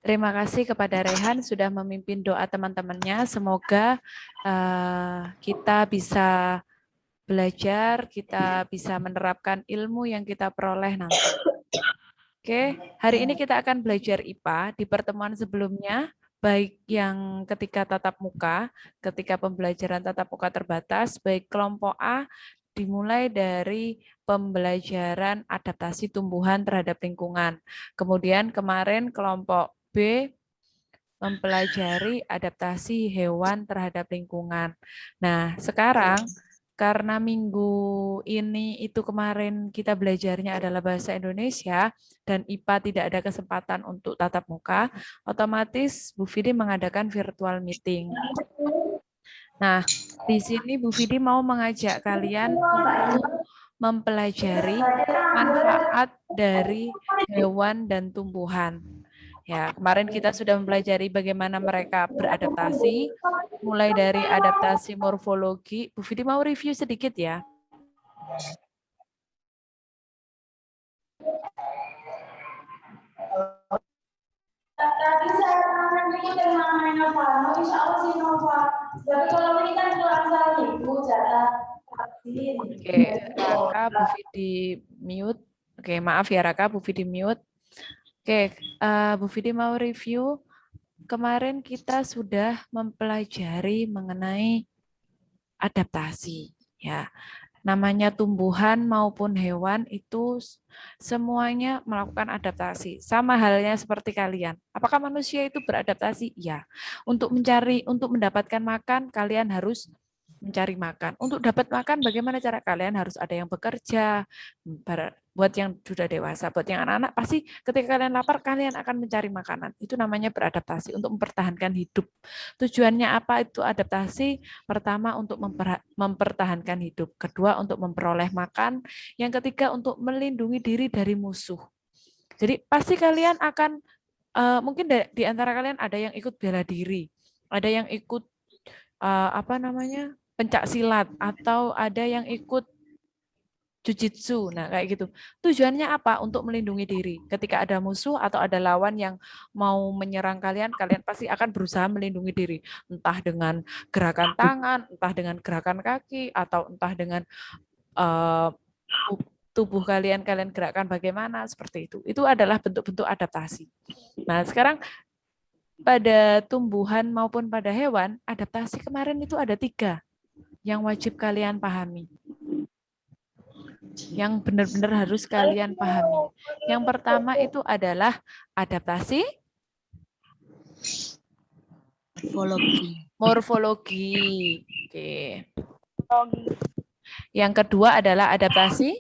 Terima kasih kepada Rehan sudah memimpin doa teman-temannya. Semoga kita bisa belajar, kita bisa menerapkan ilmu yang kita peroleh nanti. Oke, hari ini kita akan belajar IPA. Di pertemuan sebelumnya, baik yang ketika tatap muka, ketika pembelajaran tatap muka terbatas, baik kelompok A dimulai dari pembelajaran adaptasi tumbuhan terhadap lingkungan. Kemudian kemarin kelompok B mempelajari adaptasi hewan terhadap lingkungan. Nah, sekarang karena minggu ini itu kemarin kita belajarnya adalah bahasa Indonesia dan IPA tidak ada kesempatan untuk tatap muka, otomatis Bu Fidi mengadakan virtual meeting. Nah, di sini Bu Fidi mau mengajak kalian untuk mempelajari manfaat dari hewan dan tumbuhan. Ya, kemarin kita sudah mempelajari bagaimana mereka beradaptasi, mulai dari adaptasi morfologi. Bu Fidi mau review sedikit ya. Tadi saya nanti dengan Nova, insya Allah sih Nova. Jadi kalau kita pulang saya ibu jatah vaksin. Oke, Raka, Bu Fidi mute. Oke, maaf ya Raka, Bu Fidi mute. Oke, Bu Fidi mau review. Kemarin kita sudah mempelajari mengenai adaptasi, ya. Namanya tumbuhan maupun hewan itu semuanya melakukan adaptasi. Sama halnya seperti kalian. Apakah manusia itu beradaptasi? Ya. Untuk mendapatkan makan, kalian harus mencari makan. Untuk dapat makan, bagaimana cara kalian? Harus ada yang bekerja. Buat yang sudah dewasa, buat yang anak-anak, pasti ketika kalian lapar, kalian akan mencari makanan. Itu namanya beradaptasi untuk mempertahankan hidup. Tujuannya apa itu adaptasi? Pertama, untuk mempertahankan hidup. Kedua, untuk memperoleh makan. Yang ketiga, untuk melindungi diri dari musuh. Jadi pasti kalian akan, mungkin di antara kalian ada yang ikut bela diri, ada yang ikut pencak silat, atau ada yang ikut jujitsu. Nah, kayak gitu. Tujuannya apa? Untuk melindungi diri. Ketika ada musuh atau ada lawan yang mau menyerang kalian, kalian pasti akan berusaha melindungi diri. Entah dengan gerakan tangan, entah dengan gerakan kaki, atau entah dengan uh, tubuh kalian gerakkan bagaimana, seperti itu. Itu adalah bentuk-bentuk adaptasi. Nah, sekarang pada tumbuhan maupun pada hewan, adaptasi kemarin itu ada 3 yang wajib kalian pahami. Yang benar-benar harus kalian pahami. Yang pertama itu adalah adaptasi morfologi. Oke. Yang kedua adalah adaptasi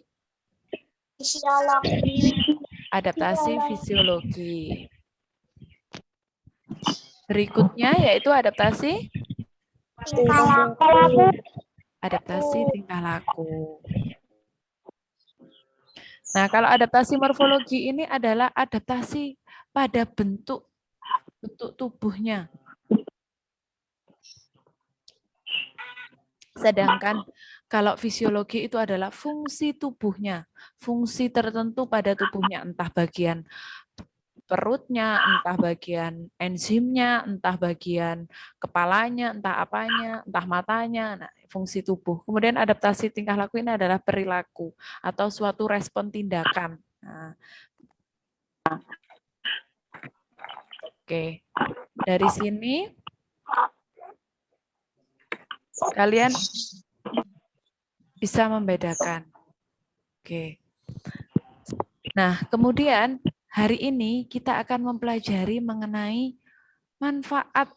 fisiologi. Berikutnya yaitu adaptasi tingkah laku. Nah, kalau adaptasi morfologi ini adalah adaptasi pada bentuk tubuhnya. Sedangkan kalau fisiologi itu adalah fungsi tubuhnya, fungsi tertentu pada tubuhnya, entah bagian perutnya, entah bagian enzimnya, entah bagian kepalanya, entah apanya, entah matanya, nah, fungsi tubuh. Kemudian adaptasi tingkah laku ini adalah perilaku atau suatu respon tindakan. Nah, oke, dari sini kalian bisa membedakan. Oke. Nah, kemudian hari ini kita akan mempelajari mengenai manfaat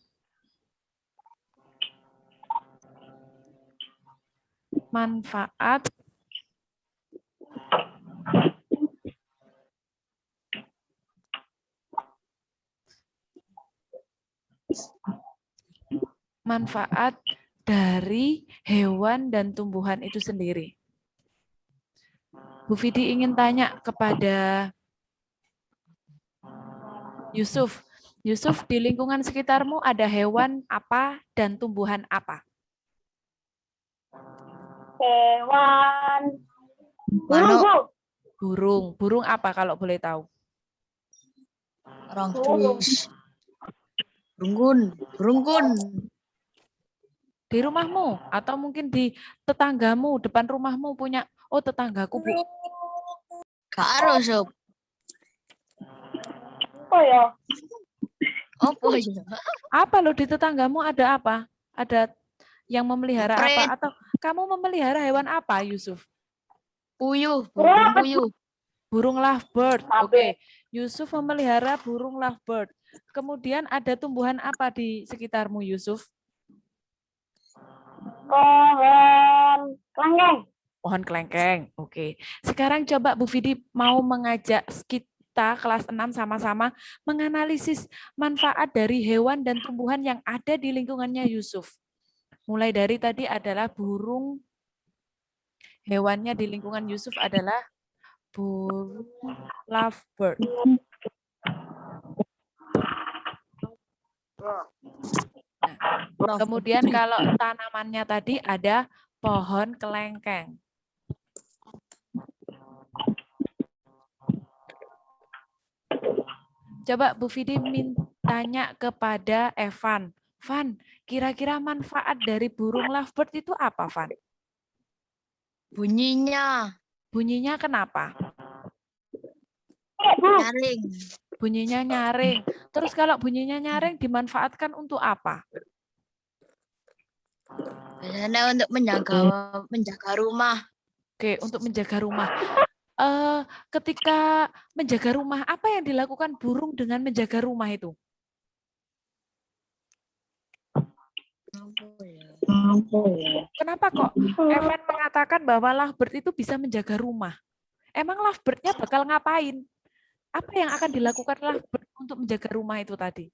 dari hewan dan tumbuhan itu sendiri. Bu Fidi ingin tanya kepada Yusuf. Yusuf, di lingkungan sekitarmu ada hewan apa dan tumbuhan apa? Hewan. Burung. Burung apa kalau boleh tahu? Orang dus. Berunggun. Di rumahmu atau mungkin di tetanggamu, depan rumahmu punya, oh tetanggaku Bu. Karo sob. Oh ya. Apa ya? Apa loh di tetanggamu ada apa? Ada yang memelihara Pret. apa? Atau kamu memelihara hewan apa, Yusuf? Puyuh, burung puyuh. Burung lovebird. Oke. Yusuf memelihara burung lovebird. Kemudian ada tumbuhan apa di sekitarmu, Yusuf? Pohon kelengkeng. Pohon kelengkeng. Oke. Sekarang coba Bu Vidi mau mengajak kita kelas 6 sama-sama menganalisis manfaat dari hewan dan tumbuhan yang ada di lingkungannya Yusuf. Mulai dari tadi adalah burung, hewannya di lingkungan Yusuf adalah burung lovebird. Nah, kemudian kalau tanamannya tadi ada pohon kelengkeng. Coba Bu Vidi tanya kepada Evan. Van, kira-kira manfaat dari burung lovebird itu apa, Van? Bunyinya Bunyinya kenapa? nyaring. Bunyinya nyaring. Terus kalau bunyinya nyaring dimanfaatkan untuk apa? Biasanya untuk menjaga rumah. Oke, untuk menjaga rumah. Ketika menjaga rumah, apa yang dilakukan burung dengan menjaga rumah itu? Kenapa kok Evan mengatakan bahwa lovebird itu bisa menjaga rumah? Emang lovebird-nya bakal ngapain? Apa yang akan dilakukan lovebird untuk menjaga rumah itu tadi?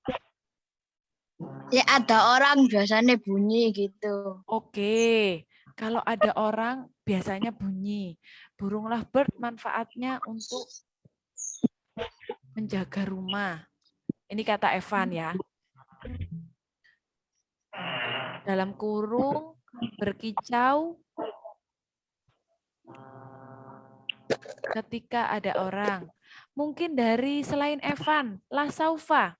Ya ada orang biasanya bunyi gitu. Oke, kalau ada orang biasanya bunyi. Burung lovebird manfaatnya untuk menjaga rumah. Ini kata Evan ya. Dalam kurung, berkicau, ketika ada orang. Mungkin dari selain Evan, Lasaufa.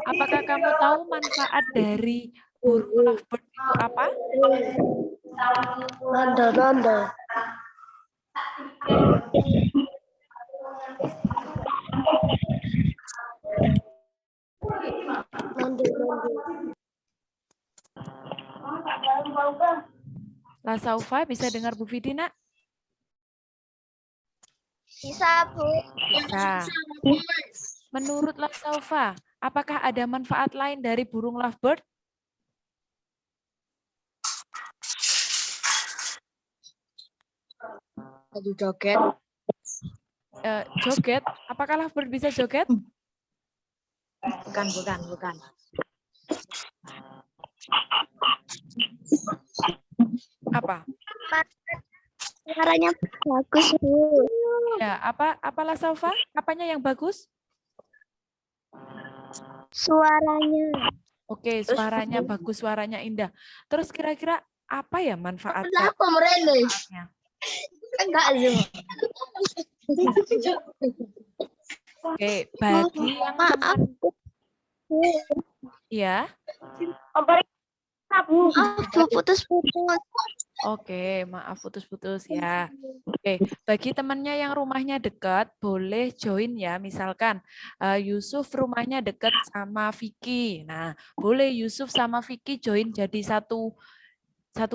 Apakah kamu tahu manfaat dari burung lovebird itu apa? Nanda. Lasaufa bisa dengar Bu Vidi, nak? Bisa, Bu. Bisa. Menurut Lasaufa, apakah ada manfaat lain dari burung lovebird? Tadi joget. Joget. Apakah lovebird bisa joget? Bukan. Apa? Suaranya bagus, Bu. Ya, apa Lasaufa? Apanya yang bagus? Suaranya. Oke, suaranya bagus, suaranya indah. Terus kira-kira apa ya manfaatnya? Kenapa merene? Enggak, Oke, bagi yang teman, ya. Putus-putus. Oke, maaf putus-putus ya. Oke, bagi temannya yang rumahnya dekat, boleh join ya. Misalkan Yusuf rumahnya dekat sama Vicky. Nah, boleh Yusuf sama Vicky join jadi satu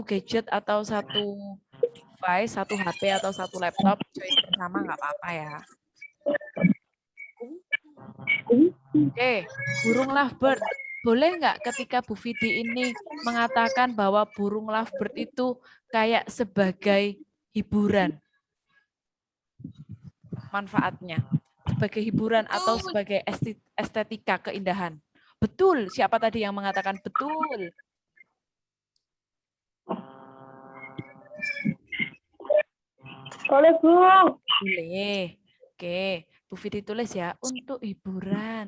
gadget atau satu device, satu HP atau satu laptop, join bersama nggak apa-apa ya. Oke, burung lovebird. Boleh nggak ketika Bu Vidi ini mengatakan bahwa burung lovebird itu kayak sebagai hiburan? Manfaatnya. Sebagai hiburan atau sebagai estetika keindahan. Betul, siapa tadi yang mengatakan betul? Boleh, Bu. Boleh. Oke, Bu Vidi tulis ya, untuk hiburan.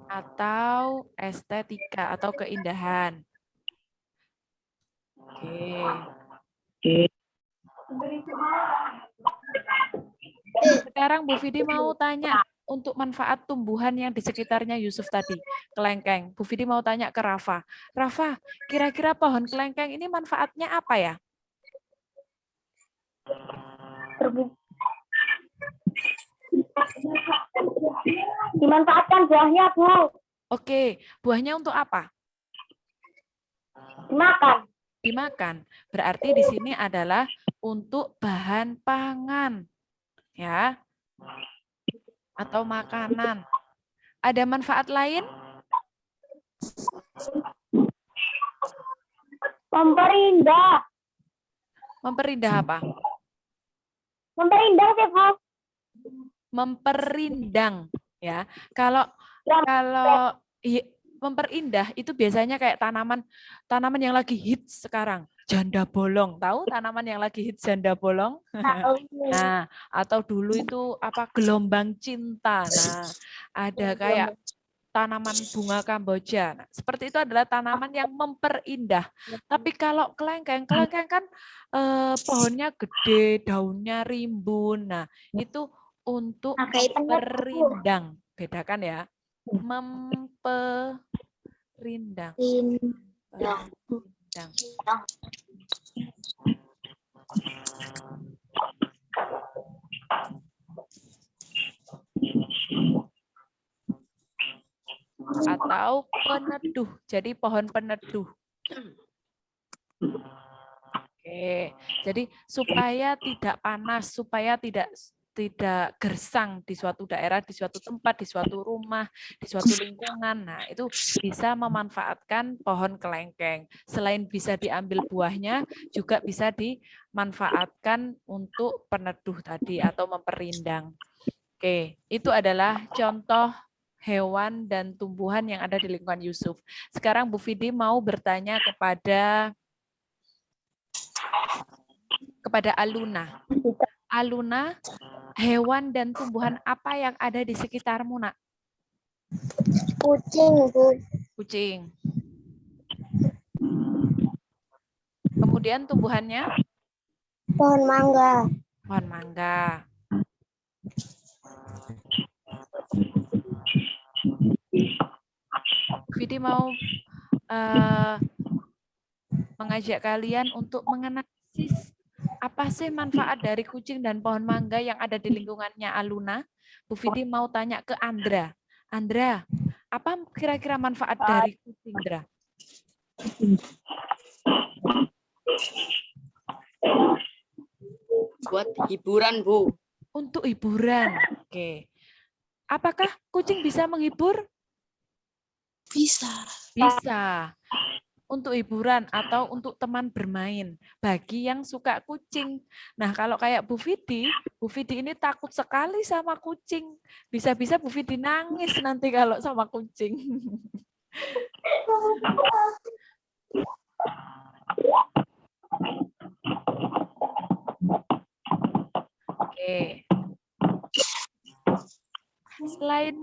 Atau estetika atau keindahan. Oke. Sekarang Bu Vidi mau tanya untuk manfaat tumbuhan yang di sekitarnya Yusuf tadi, kelengkeng. Bu Vidi mau tanya ke Rafa. Rafa, kira-kira pohon kelengkeng ini manfaatnya apa ya? Dimanfaatkan buahnya, Bu. Oke, buahnya untuk apa? Dimakan. Dimakan. Berarti di sini adalah untuk bahan pangan. Ya. Atau makanan. Ada manfaat lain? Memperindah. Memperindah apa? Memperindah sih, Bu. Memperindang, ya. Kalau memperindah itu biasanya kayak tanaman yang lagi hits sekarang, janda bolong. Tahu tanaman yang lagi hits janda bolong? Nah, atau dulu itu apa, gelombang cinta. Nah, ada kayak tanaman bunga Kamboja. Nah, seperti itu adalah tanaman yang memperindah. Tapi kalau kelengkeng kan pohonnya gede, daunnya rimbun. Nah, itu untuk memperindang. Bedakan ya. Memperindang. Memperindang. Atau peneduh. Jadi pohon peneduh. Oke. Jadi supaya tidak panas, supaya tidak gersang di suatu daerah, di suatu tempat, di suatu rumah, di suatu lingkungan. Nah, itu bisa memanfaatkan pohon kelengkeng. Selain bisa diambil buahnya, juga bisa dimanfaatkan untuk peneduh tadi atau memperindang. Oke, itu adalah contoh hewan dan tumbuhan yang ada di lingkungan Yusuf. Sekarang Bu Vidi mau bertanya kepada Aluna. Aluna, hewan dan tumbuhan apa yang ada di sekitarmu, Nak? Kucing, Bu. Kucing. Kemudian tumbuhannya? Pohon mangga. Pohon mangga. Vidi mau mengajak kalian untuk menganalisis apa sih manfaat dari kucing dan pohon mangga yang ada di lingkungannya Aluna. Bu Vidi mau tanya ke Andra. Andra, apa kira-kira manfaat dari kucing, Andra? Buat hiburan, Bu. Untuk hiburan. Oke. Apakah kucing bisa menghibur? Bisa. Bisa. Untuk hiburan atau untuk teman bermain bagi yang suka kucing. Nah, kalau kayak Bu Vidi ini takut sekali sama kucing. Bisa-bisa Bu Vidi nangis nanti kalau sama kucing. Oke. Selain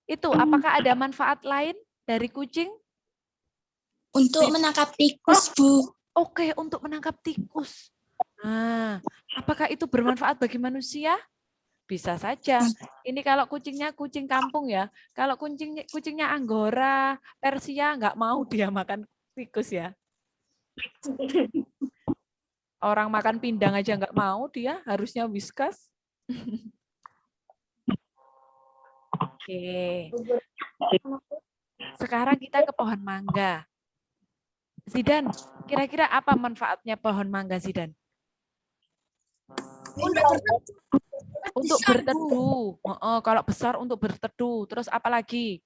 itu, apakah ada manfaat lain dari kucing? Untuk menangkap tikus, Bu. Oke, untuk menangkap tikus. Nah, apakah itu bermanfaat bagi manusia? Bisa saja. Ini kalau kucingnya kucing kampung ya. Kalau kucingnya Anggora, Persia, nggak mau dia makan tikus ya. Orang makan pindang aja nggak mau dia, harusnya Whiskas. Oke. Sekarang kita ke pohon mangga. Zidan, kira-kira apa manfaatnya pohon mangga, Zidan? Untuk berteduh. Kalau besar untuk berteduh. Terus apa lagi?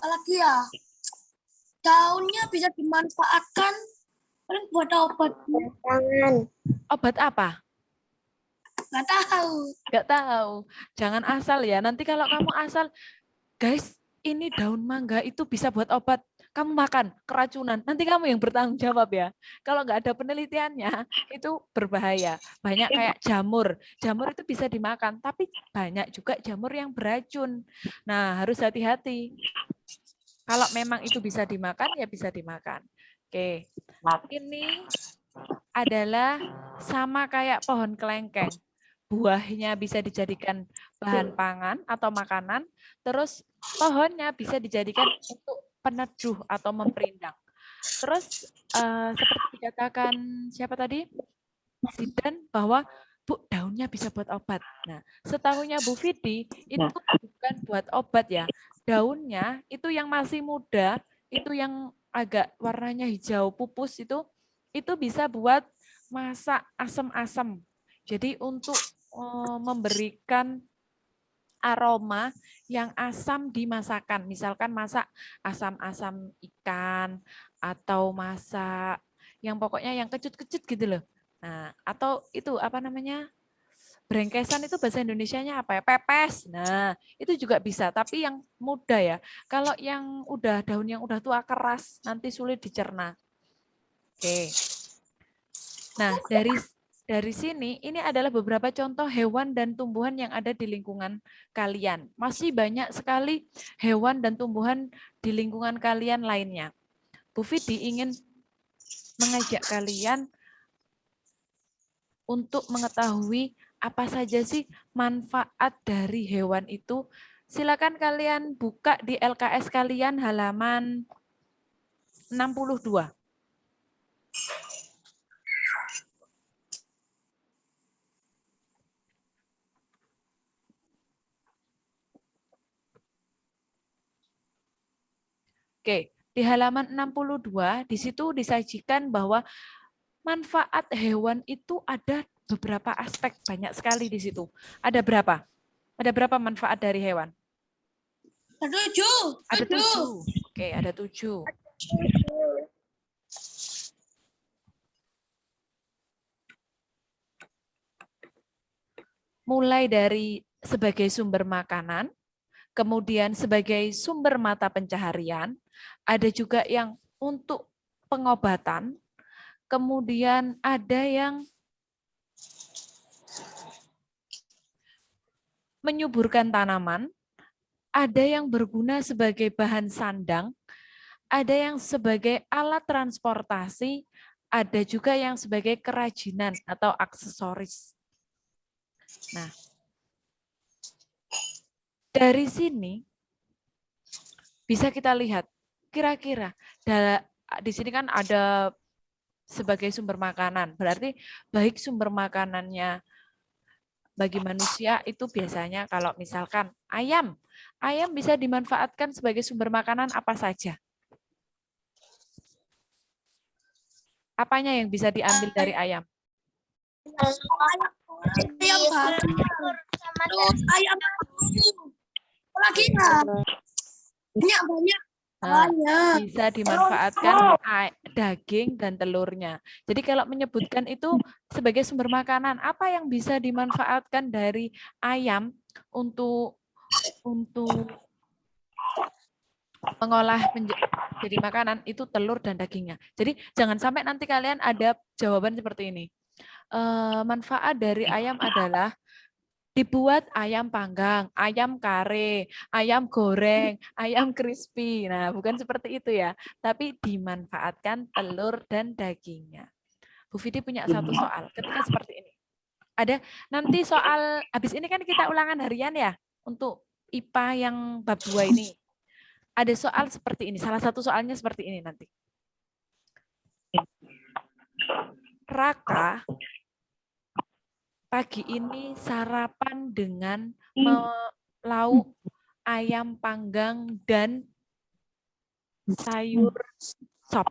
Apalagi ya, daunnya bisa dimanfaatkan buat obat. Obat apa? Nggak tahu. Nggak tahu. Jangan asal ya. Nanti kalau kamu asal, guys, ini daun mangga itu bisa buat obat. Kamu makan, keracunan. Nanti kamu yang bertanggung jawab ya. Kalau nggak ada penelitiannya, itu berbahaya. Banyak kayak jamur. Jamur itu bisa dimakan, tapi banyak juga jamur yang beracun. Nah, harus hati-hati. Kalau memang itu bisa dimakan, ya bisa dimakan. Oke. Ini adalah sama kayak pohon kelengkeng. buahnya bisa dijadikan bahan pangan atau makanan, terus pohonnya bisa dijadikan untuk peneduh atau memperindah. Terus seperti dikatakan siapa tadi? Zidan, bahwa Bu, daunnya bisa buat obat. Nah, setahunya Bu Vidi, itu bukan buat obat ya. Daunnya itu yang masih muda, itu yang agak warnanya hijau pupus itu bisa buat masak asam-asam. Jadi untuk memberikan aroma yang asam di masakan. Misalkan masak asam-asam ikan atau masak yang pokoknya yang kecut-kecut gitu loh. Nah, atau itu apa namanya? Brengkesan itu bahasa Indonesianya apa ya? Pepes. Nah, itu juga bisa, tapi yang muda ya. Kalau yang udah daun yang udah tua keras, nanti sulit dicerna. Oke. Nah, dari sini ini adalah beberapa contoh hewan dan tumbuhan yang ada di lingkungan kalian. Masih banyak sekali hewan dan tumbuhan di lingkungan kalian lainnya. Bu Vidi ingin mengajak kalian untuk mengetahui apa saja sih manfaat dari hewan itu. Silakan kalian buka di LKS kalian halaman 62. Oke, di halaman 62 di situ disajikan bahwa manfaat hewan itu ada beberapa aspek, banyak sekali di situ. Ada berapa? Ada berapa manfaat dari hewan? 7. Ada 7. Oke, ada 7. Mulai dari sebagai sumber makanan, kemudian sebagai sumber mata pencaharian, ada juga yang untuk pengobatan, kemudian ada yang menyuburkan tanaman, ada yang berguna sebagai bahan sandang, ada yang sebagai alat transportasi, ada juga yang sebagai kerajinan atau aksesoris. Nah, dari sini bisa kita lihat kira-kira di sini kan ada sebagai sumber makanan. Berarti baik sumber makanannya bagi manusia itu biasanya kalau misalkan ayam bisa dimanfaatkan sebagai sumber makanan apa saja? Apanya yang bisa diambil dari ayam? Ayam bakar. Terus ayam lagi ya. Banyak. Nah, bisa dimanfaatkan daging dan telurnya. Jadi kalau menyebutkan itu sebagai sumber makanan, apa yang bisa dimanfaatkan dari ayam untuk mengolah jadi makanan itu telur dan dagingnya. Jadi jangan sampai nanti kalian ada jawaban seperti ini. Manfaat dari ayam adalah dibuat ayam panggang, ayam kare, ayam goreng, ayam crispy. Nah, bukan seperti itu ya, tapi dimanfaatkan telur dan dagingnya. Bu Vidi punya satu soal, ketika seperti ini. Ada nanti soal, habis ini kan kita ulangan harian ya, untuk IPA yang bab 2 ini. Ada soal seperti ini, salah satu soalnya seperti ini nanti. Raka pagi ini sarapan dengan lauk ayam panggang dan sayur sop.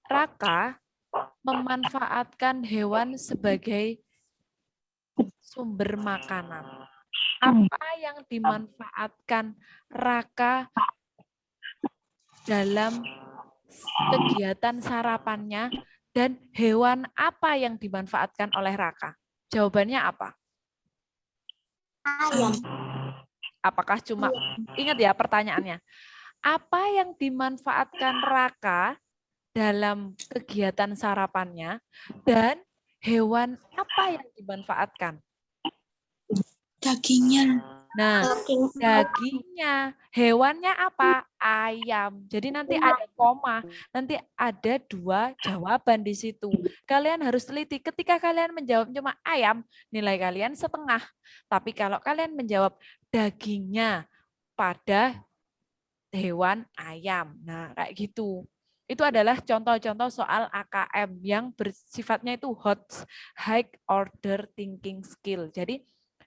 Raka memanfaatkan hewan sebagai sumber makanan. Apa yang dimanfaatkan Raka dalam kegiatan sarapannya dan hewan apa yang dimanfaatkan oleh Raka? Jawabannya apa? Ayam. Apakah cuma, ingat ya pertanyaannya, apa yang dimanfaatkan Raka dalam kegiatan sarapannya dan hewan apa yang dimanfaatkan? Dagingnya. Nah, dagingnya, hewannya apa? Ayam. Jadi nanti ada koma, nanti ada 2 jawaban di situ. Kalian harus teliti. Ketika kalian menjawab cuma ayam, nilai kalian setengah. Tapi kalau kalian menjawab dagingnya pada hewan ayam. Nah, kayak gitu. Itu adalah contoh-contoh soal AKM yang bersifatnya itu high order thinking skill. Jadi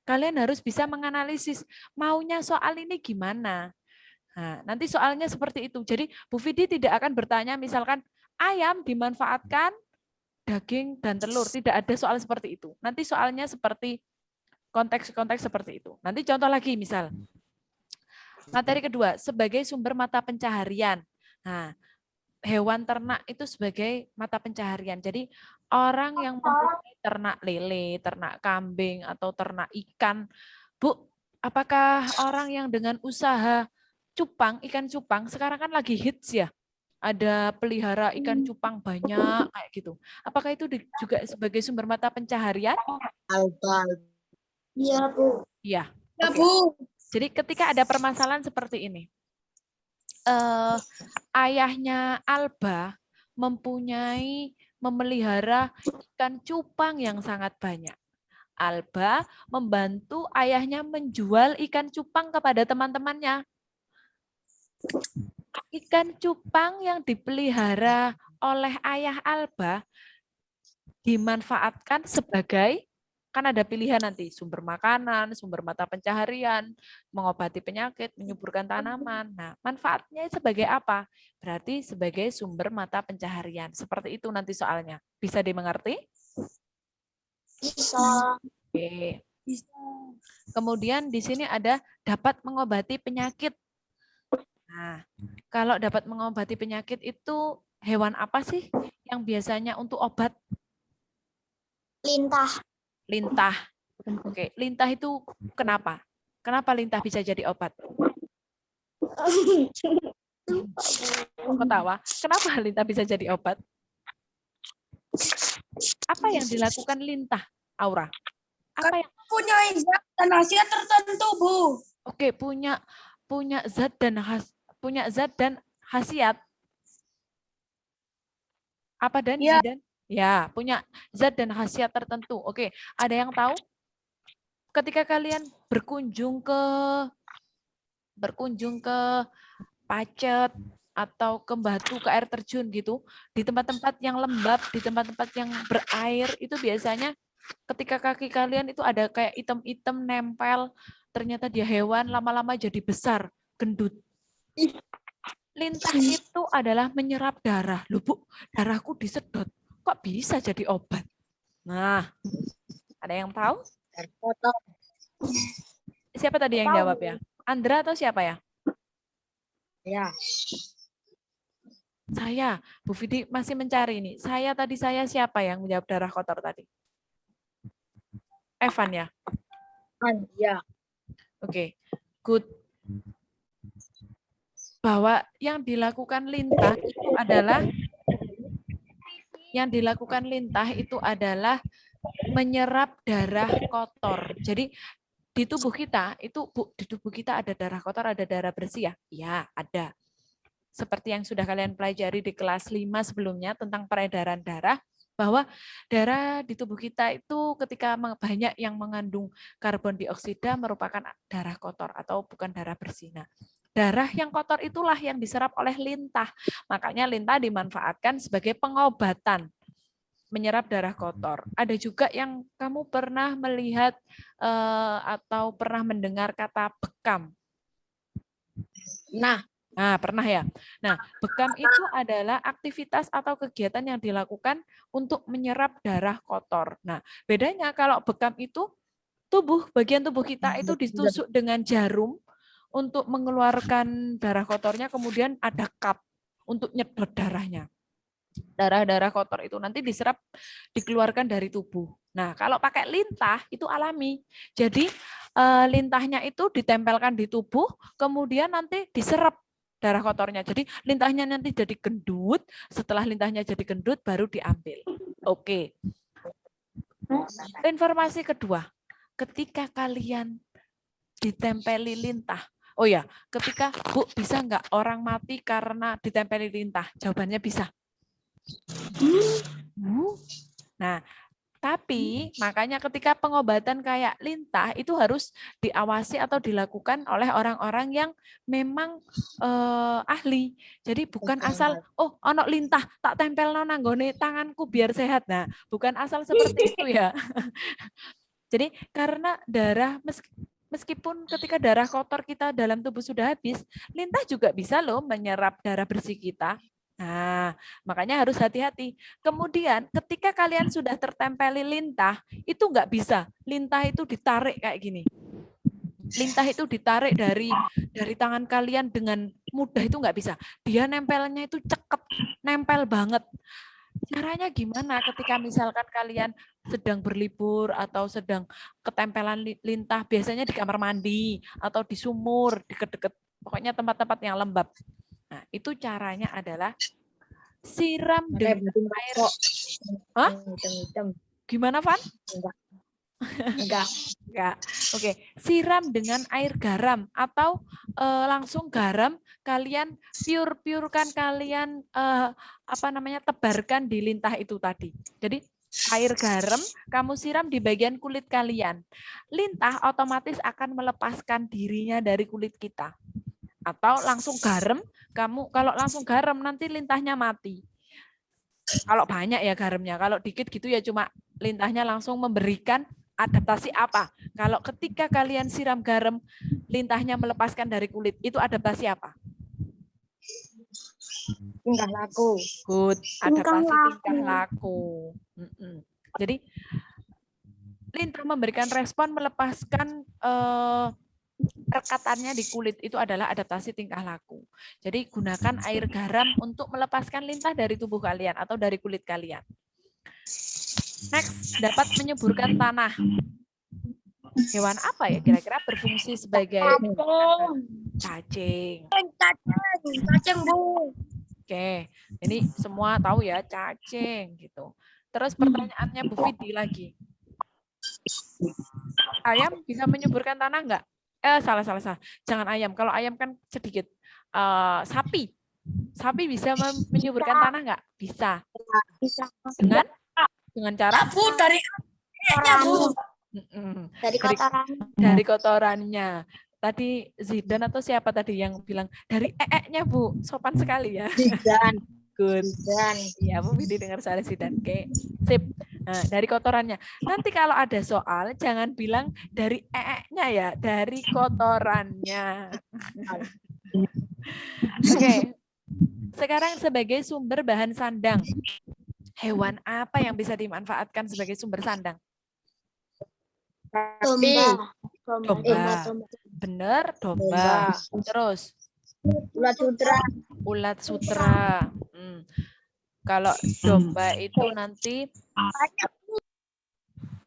kalian harus bisa menganalisis maunya soal ini gimana. Nah, nanti soalnya seperti itu. Jadi Bu Vidi tidak akan bertanya misalkan ayam dimanfaatkan daging dan telur. Tidak ada soal seperti itu. Nanti soalnya seperti konteks-konteks seperti itu. Nanti contoh lagi misal. Materi kedua, sebagai sumber mata pencaharian. Nah, hewan ternak itu sebagai mata pencaharian. Jadi orang yang mempunyai ternak lele, ternak kambing, atau ternak ikan, Bu, apakah orang yang dengan usaha cupang, ikan cupang, sekarang kan lagi hits ya, ada pelihara ikan cupang banyak kayak gitu. Apakah itu juga sebagai sumber mata pencaharian? Iya, Bu. Iya. Ya, Oke. Bu. Jadi ketika ada permasalahan seperti ini, ayahnya Alba memelihara ikan cupang yang sangat banyak. Alba membantu ayahnya menjual ikan cupang kepada teman-temannya. Ikan cupang yang dipelihara oleh ayah Alba dimanfaatkan sebagai, kan ada pilihan nanti, sumber makanan, sumber mata pencaharian, mengobati penyakit, menyuburkan tanaman. Nah, manfaatnya sebagai apa? Berarti sebagai sumber mata pencaharian. Seperti itu nanti soalnya. Bisa dimengerti? Bisa. Oke. Bisa. Kemudian di sini ada dapat mengobati penyakit. Nah, kalau dapat mengobati penyakit itu hewan apa sih yang biasanya untuk obat? Lintah. Lintah. Oke, lintah itu kenapa? Kenapa lintah bisa jadi obat? Kok ketawa? Kenapa lintah bisa jadi obat? Apa yang dilakukan lintah, Aura? Apa yang Punya zat dan khasiat tertentu, Bu. Oke, punya zat dan khasiat. Apa dan Ya. Zidan? Ya, punya zat dan khasiat tertentu. Oke, ada yang tahu? Ketika kalian berkunjung ke Pacet atau ke Batu, ke air terjun gitu, di tempat-tempat yang lembab, di tempat-tempat yang berair, itu biasanya ketika kaki kalian itu ada kayak item-item nempel, ternyata dia hewan, lama-lama jadi besar, gendut. Lintah itu adalah menyerap darah. Loh Bu, darahku disedot. Kok bisa jadi obat? Nah, ada yang tahu? Siapa tadi yang jawab ya? Andra atau siapa ya? Ya. Saya. Bu Vidi masih mencari ini. Saya siapa yang menjawab darah kotor tadi? Evan ya? Ya. Oke, good. Bahwa yang dilakukan lintah itu adalah menyerap darah kotor. Jadi di tubuh kita ada darah kotor, ada darah bersih ya? Iya, ada. Seperti yang sudah kalian pelajari di kelas 5 sebelumnya tentang peredaran darah, bahwa darah di tubuh kita itu ketika banyak yang mengandung karbon dioksida merupakan darah kotor atau bukan darah bersih. Nah, darah yang kotor itulah yang diserap oleh lintah. Makanya lintah dimanfaatkan sebagai pengobatan, menyerap darah kotor. Ada juga yang kamu pernah melihat atau pernah mendengar kata bekam. Nah, pernah ya. Nah, bekam itu adalah aktivitas atau kegiatan yang dilakukan untuk menyerap darah kotor. Nah, bedanya kalau bekam itu bagian tubuh kita itu ditusuk dengan jarum untuk mengeluarkan darah kotornya, kemudian ada cup untuk nyedot darahnya. Darah-darah kotor itu nanti diserap, dikeluarkan dari tubuh. Nah, kalau pakai lintah itu alami. Jadi lintahnya itu ditempelkan di tubuh, kemudian nanti diserap darah kotornya. Jadi lintahnya nanti jadi gendut, setelah lintahnya jadi gendut baru diambil. Oke. Informasi kedua, ketika kalian ditempeli lintah. Oh ya, ketika Bu, bisa nggak orang mati karena ditempeli lintah? Jawabannya bisa. Nah, tapi makanya ketika pengobatan kayak lintah itu harus diawasi atau dilakukan oleh orang-orang yang memang ahli. Jadi bukan asal, oh ono lintah tak tempel nang nggone tanganku biar sehat. Nah, bukan asal seperti itu ya. Jadi karena darah meskipun ketika darah kotor kita dalam tubuh sudah habis, lintah juga bisa loh menyerap darah bersih kita. Nah, makanya harus hati-hati. Kemudian ketika kalian sudah tertempeli lintah, itu nggak bisa. Lintah itu ditarik kayak gini. Lintah itu ditarik dari tangan kalian dengan mudah, itu nggak bisa. Dia nempelnya itu ceket, nempel banget. Caranya gimana ketika misalkan kalian sedang berlibur atau sedang ketempelan lintah, biasanya di kamar mandi atau di sumur, deket-deket, pokoknya tempat-tempat yang lembab. Nah, itu caranya adalah siram dengan air. Hah? Gimana, Van? Enggak. Enggak. Oke, siram dengan air garam atau langsung garam kalian piurkan, kalian tebarkan di lintah itu tadi. Jadi air garam kamu siram di bagian kulit kalian. Lintah otomatis akan melepaskan dirinya dari kulit kita. Atau langsung garam, kalau langsung garam nanti lintahnya mati. Kalau banyak ya garamnya, kalau dikit gitu ya cuma lintahnya langsung memberikan adaptasi apa? Kalau ketika kalian siram garam, lintahnya melepaskan dari kulit, itu adaptasi apa? Tingkah laku. Good, adaptasi tingkah laku. Jadi lintah memberikan respon melepaskan rekatannya di kulit, itu adalah adaptasi tingkah laku. Jadi gunakan air garam untuk melepaskan lintah dari tubuh kalian atau dari kulit kalian. Next, dapat menyuburkan tanah. Hewan apa ya kira-kira berfungsi sebagai cacing? Cacing, Bu. Oke, ini semua tahu ya cacing gitu. Terus pertanyaannya Bu Fidi lagi. Ayam bisa menyuburkan tanah enggak? Salah. Jangan ayam. Kalau ayam kan sedikit. Sapi. Sapi bisa menyuburkan tanah enggak? Bisa. Bisa. Dengan cara? Bu, dari Bu. Dari kotorannya. Tadi Zidan atau siapa tadi yang bilang dari nya Bu, sopan sekali ya. Zidan. Good. Iya, Bu Fidi dengar suara Zidan. Oke, sip. Nah, dari kotorannya. Nanti kalau ada soal, jangan bilang dari nya ya, dari kotorannya. Oke. Sekarang sebagai sumber bahan sandang. Hewan apa yang bisa dimanfaatkan sebagai sumber sandang? Domba. Bener, domba. Terus? Ulat sutra. Kalau domba itu nanti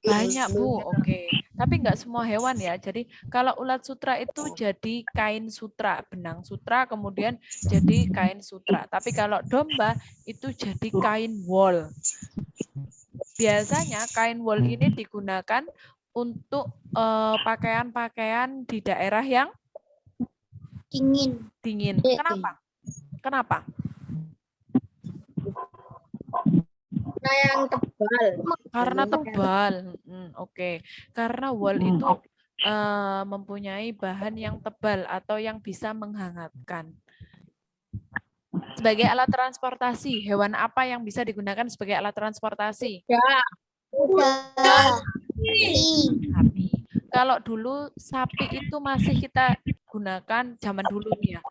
banyak Bu, oke. Tapi nggak semua hewan ya. Jadi kalau ulat sutra itu jadi kain sutra, benang sutra, kemudian jadi kain sutra. Tapi kalau domba itu jadi kain wol. Biasanya kain wol ini digunakan untuk pakaian-pakaian di daerah yang dingin. Kenapa? Yang tebal. Karena tebal. Oke. Karena wol itu mempunyai bahan yang tebal atau yang bisa menghangatkan. Sebagai alat transportasi, hewan apa yang bisa digunakan sebagai alat transportasi? Sapi. Kalau dulu sapi itu masih kita gunakan zaman dulu nih ya.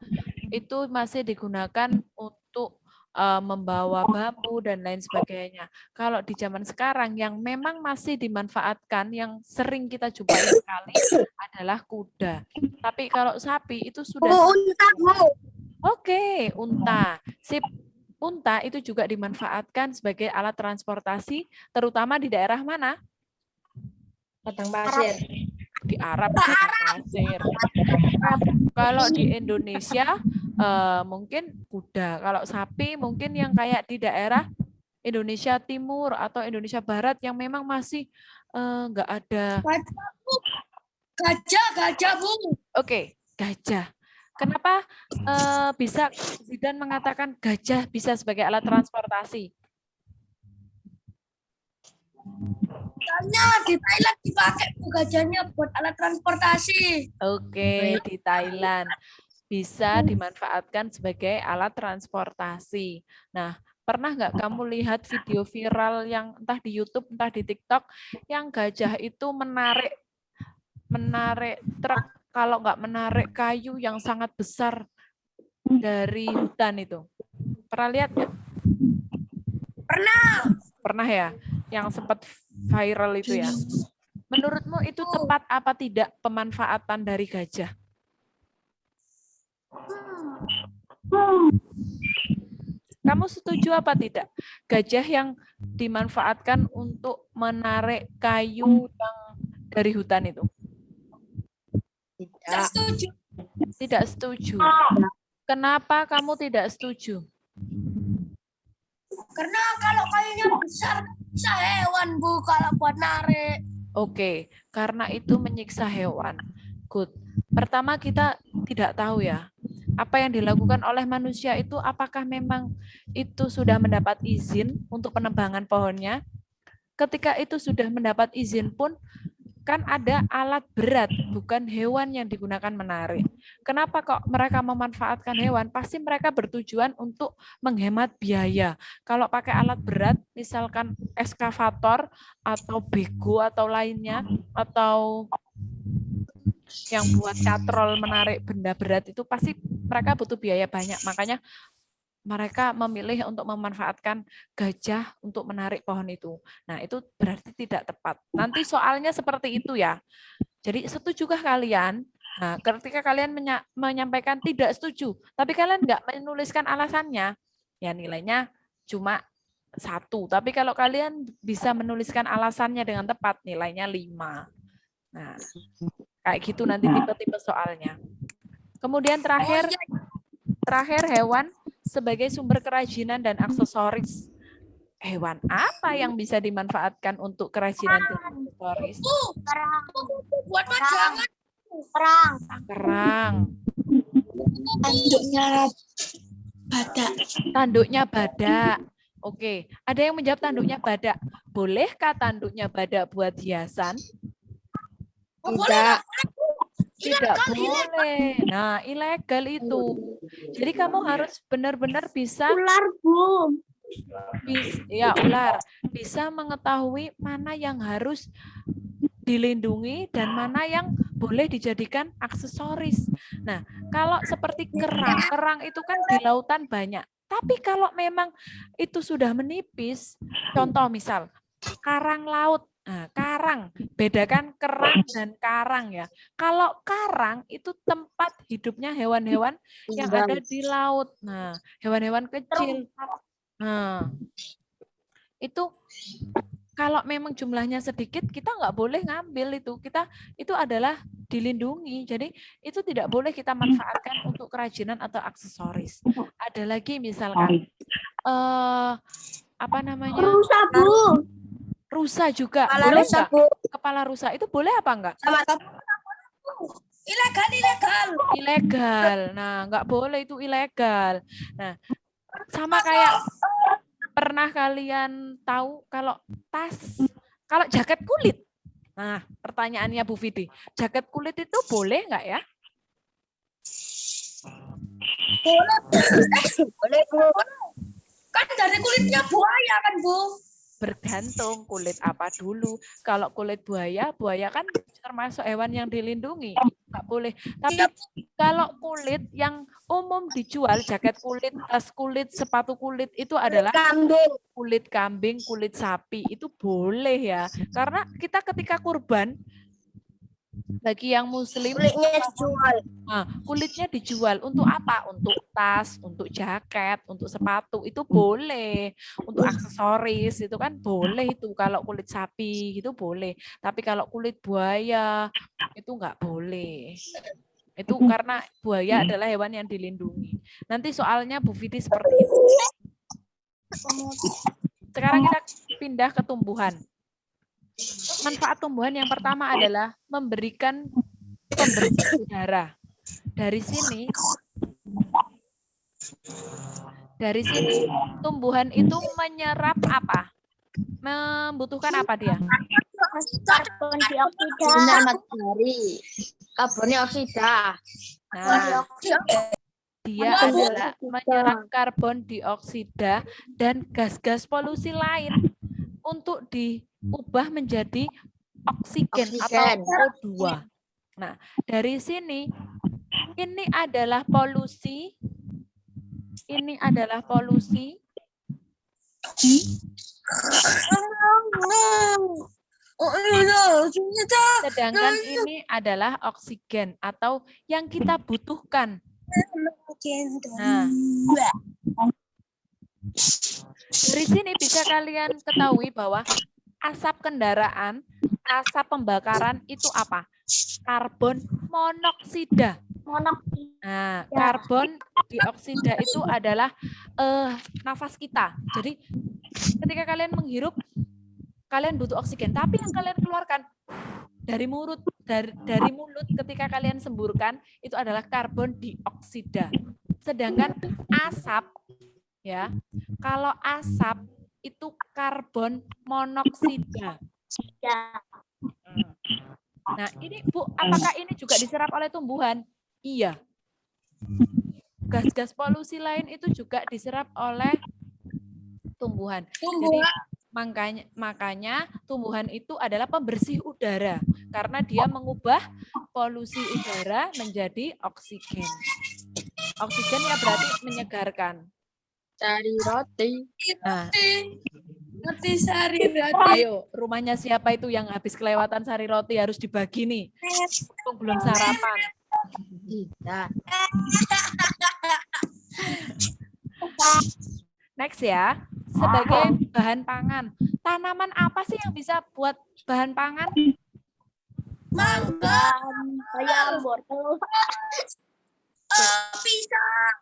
Itu masih digunakan untuk membawa bambu dan lain sebagainya. Kalau di zaman sekarang yang memang masih dimanfaatkan, yang sering kita jumpai sekali adalah kuda. Tapi kalau sapi itu sudah Oke, unta. Sip. Unta itu juga dimanfaatkan sebagai alat transportasi, terutama di daerah mana? Padang pasir. Di Arab, padang pasir. Kalau di Indonesia mungkin kuda. Kalau sapi mungkin yang kayak di daerah Indonesia Timur atau Indonesia Barat yang memang masih nggak ada Gajah, Bu. Oke, gajah. Kenapa bisa Zidan mengatakan gajah bisa sebagai alat transportasi? Soalnya di Thailand dipakai Bu gajahnya buat alat transportasi. Oke, di Thailand bisa dimanfaatkan sebagai alat transportasi. Nah, pernah nggak kamu lihat video viral yang entah di YouTube, entah di TikTok, yang gajah itu menarik truk, kalau nggak menarik kayu yang sangat besar dari hutan itu? Pernah lihat nggak? Pernah. Pernah ya? Yang sempat viral itu ya? Menurutmu itu tepat apa tidak pemanfaatan dari gajah? Kamu setuju apa tidak? Gajah yang dimanfaatkan untuk menarik kayu yang dari hutan itu? Tidak setuju. Tidak setuju. Kenapa kamu tidak setuju? Karena kalau kayunya besar bisa hewan Bu kalau buat narik. Oke, karena itu menyiksa hewan. Good. Pertama kita tidak tahu ya, apa yang dilakukan oleh manusia itu apakah memang itu sudah mendapat izin untuk penebangan pohonnya? Ketika itu sudah mendapat izin pun kan ada alat berat, bukan hewan yang digunakan menarik. Kenapa kok mereka memanfaatkan hewan? Pasti mereka bertujuan untuk menghemat biaya. Kalau pakai alat berat, misalkan eskavator atau bego atau lainnya, atau yang buat katrol menarik benda berat itu pasti mereka butuh biaya banyak. Makanya mereka memilih untuk memanfaatkan gajah untuk menarik pohon itu. Nah, itu berarti tidak tepat. Nanti soalnya seperti itu ya. Jadi setujukah kalian? Nah, ketika kalian menyampaikan tidak setuju, tapi kalian nggak menuliskan alasannya, ya nilainya cuma 1. Tapi kalau kalian bisa menuliskan alasannya dengan tepat, nilainya 5. Nah, kayak gitu nanti tipe-tipe soalnya. Kemudian terakhir hewan sebagai sumber kerajinan dan aksesoris. Hewan apa yang bisa dimanfaatkan untuk kerajinan dan aksesoris? Buat pajangan. Kerang. Kerang. Tanduknya badak. Tanduknya badak. Oke, ada yang menjawab tanduknya badak. Bolehkah tanduknya badak buat hiasan? Tidak. Tidak boleh. Nah, ilegal itu. Jadi kamu harus benar-benar bisa Ular Bu. ular bisa mengetahui mana yang harus dilindungi dan mana yang boleh dijadikan aksesoris. Nah, kalau seperti kerang itu kan di lautan banyak. Tapi kalau memang itu sudah menipis, contoh misal karang laut. Nah, karang, bedakan kerang dan karang ya. Kalau karang itu tempat hidupnya hewan-hewan yang ada di laut. Nah, hewan-hewan kecil. Nah, itu kalau memang jumlahnya sedikit, kita nggak boleh ngambil itu. Itu adalah dilindungi. Jadi itu tidak boleh kita manfaatkan untuk kerajinan atau aksesoris. Ada lagi misalkan apa namanya? Rusa Bu. Rusa juga. Kepala Boleh rusa nggak? Bu. Kepala rusa itu boleh apa enggak? Ilegal. Ilegal. Nah, nggak boleh itu ilegal. Nah, sama kayak pernah kalian tahu kalau jaket kulit. Nah, pertanyaannya Bu Vidi, jaket kulit itu boleh nggak ya? Boleh. Boleh Bu. Kan dari kulitnya buaya kan Bu? Bergantung kulit apa dulu. Kalau kulit buaya kan termasuk hewan yang dilindungi, nggak boleh. Tapi kalau kulit yang umum dijual, jaket kulit, tas kulit, sepatu kulit itu adalah kulit kambing, kulit sapi, itu boleh ya. Karena kita ketika kurban, bagi yang muslim, Kulitnya dijual. nah, kulitnya dijual untuk apa? Untuk tas, untuk jaket, untuk sepatu, itu boleh. Untuk aksesoris itu kan boleh itu. Kalau kulit sapi itu boleh. Tapi kalau kulit buaya itu nggak boleh. Itu karena buaya adalah hewan yang dilindungi. Nanti soalnya Bu Vidi seperti itu. Sekarang kita pindah ke tumbuhan. Manfaat tumbuhan yang pertama adalah memberikan pembersih udara. Dari sini tumbuhan itu menyerap apa? Membutuhkan apa dia? Karbon dioksida. Sinar matahari. Karbon dioksida. Nah, dia adalah menyerap karbon dioksida dan gas-gas polusi lain untuk diubah menjadi oksigen atau O2. Nah, dari sini ini adalah polusi. Ini adalah polusi. Sedangkan ini adalah oksigen atau yang kita butuhkan. Nah, dari sini bisa kalian ketahui bahwa asap kendaraan, asap pembakaran itu apa? Karbon monoksida. Nah, karbon dioksida itu adalah nafas kita. Jadi ketika kalian menghirup, kalian butuh oksigen. Tapi yang kalian keluarkan dari mulut ketika kalian semburkan itu adalah karbon dioksida. Sedangkan asap, ya, kalau asap itu karbon monoksida. Nah, ini Bu, apakah ini juga diserap oleh tumbuhan? Iya. Gas-gas polusi lain itu juga diserap oleh tumbuhan. Jadi makanya tumbuhan itu adalah pembersih udara karena dia mengubah polusi udara menjadi oksigen. Oksigen ya berarti menyegarkan. Sari roti. Nah, Roti sari roti. ayo, rumahnya siapa itu yang habis kelewatan sari roti harus dibagi nih? Belum sarapan. Tidak. Next ya, sebagai bahan pangan. Tanaman apa sih yang bisa buat bahan pangan? Mangga. Bayam, wortel.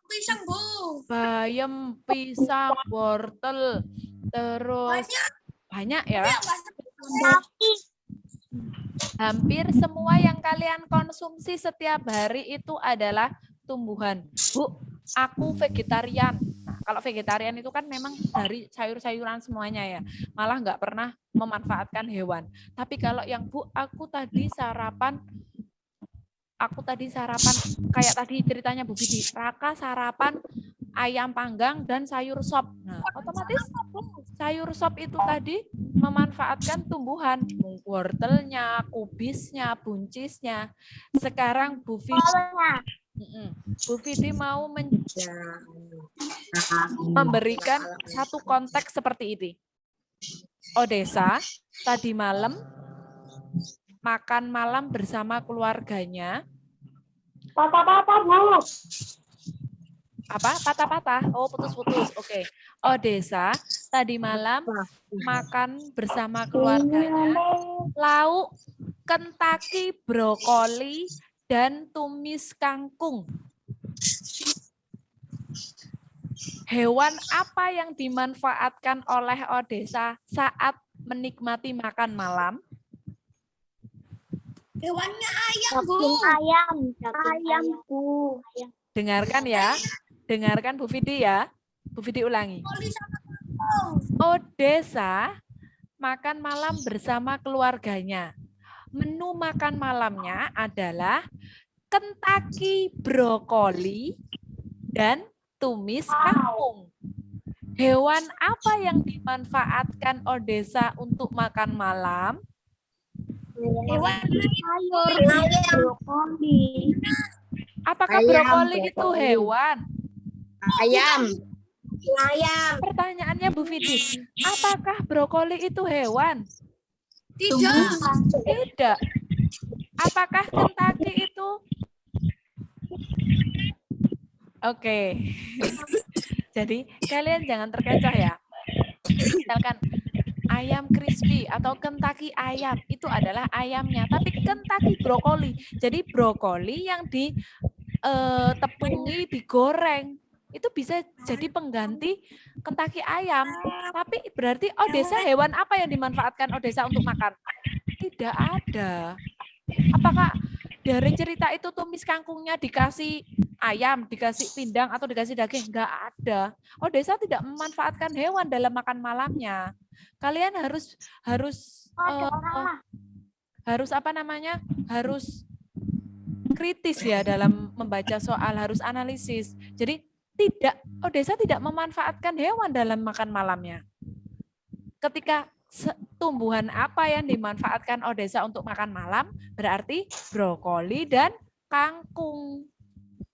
Pisang Bu. Bayam, pisang, wortel, terus banyak ya. Hampir semua yang kalian konsumsi setiap hari itu adalah tumbuhan. Bu, aku vegetarian. Nah, kalau vegetarian itu kan memang dari sayur-sayuran semuanya ya. Malah nggak pernah memanfaatkan hewan. Tapi kalau yang Bu, aku tadi sarapan kayak tadi ceritanya Bu Vidi, Raka sarapan ayam panggang dan sayur sop. Nah, otomatis sayur sop itu tadi memanfaatkan tumbuhan, wortelnya, kubisnya, buncisnya. Sekarang Bu Vidi mau memberikan satu konteks seperti ini. Odessa tadi malam makan malam bersama keluarganya. Patah-patah, Bu. Apa? Patah-patah? Oh, putus-putus. Oke. Odessa tadi malam makan bersama keluarganya lauk Kentucky brokoli dan tumis kangkung. Hewan apa yang dimanfaatkan oleh Odessa saat menikmati makan malam? Hewannya ayam Bu. Ayam, Bu. Dengarkan ya. Dengarkan Bu Vidi ya. Bu Vidi ulangi. Odessa makan malam bersama keluarganya. Menu makan malamnya adalah Kentucky brokoli dan tumis kangkung. Hewan apa yang dimanfaatkan Odessa untuk makan malam? Hewan Brokoli. Apakah Ayam, brokoli itu brokoli. hewan? ayam. Pertanyaannya Bu Vidi, apakah brokoli itu hewan? Tidak. Tidak. Apakah Kentucky itu? Oke. Jadi kalian jangan terkecoh ya. Misalkan ayam crispy atau Kentucky ayam itu adalah ayamnya, tapi Kentucky brokoli. Jadi brokoli yang ditepungi, digoreng itu bisa jadi pengganti Kentucky ayam. Tapi berarti Odessa hewan apa yang dimanfaatkan Odessa untuk makan? Tidak ada. Apakah dari cerita itu tumis kangkungnya dikasih ayam, dikasih pindang, atau dikasih daging? Enggak ada. Odessa tidak memanfaatkan hewan dalam makan malamnya. Kalian harus apa namanya? Harus kritis ya dalam membaca soal, harus analisis. Jadi Odessa tidak memanfaatkan hewan dalam makan malamnya. Ketika tumbuhan apa yang dimanfaatkan Odessa untuk makan malam, berarti brokoli dan kangkung.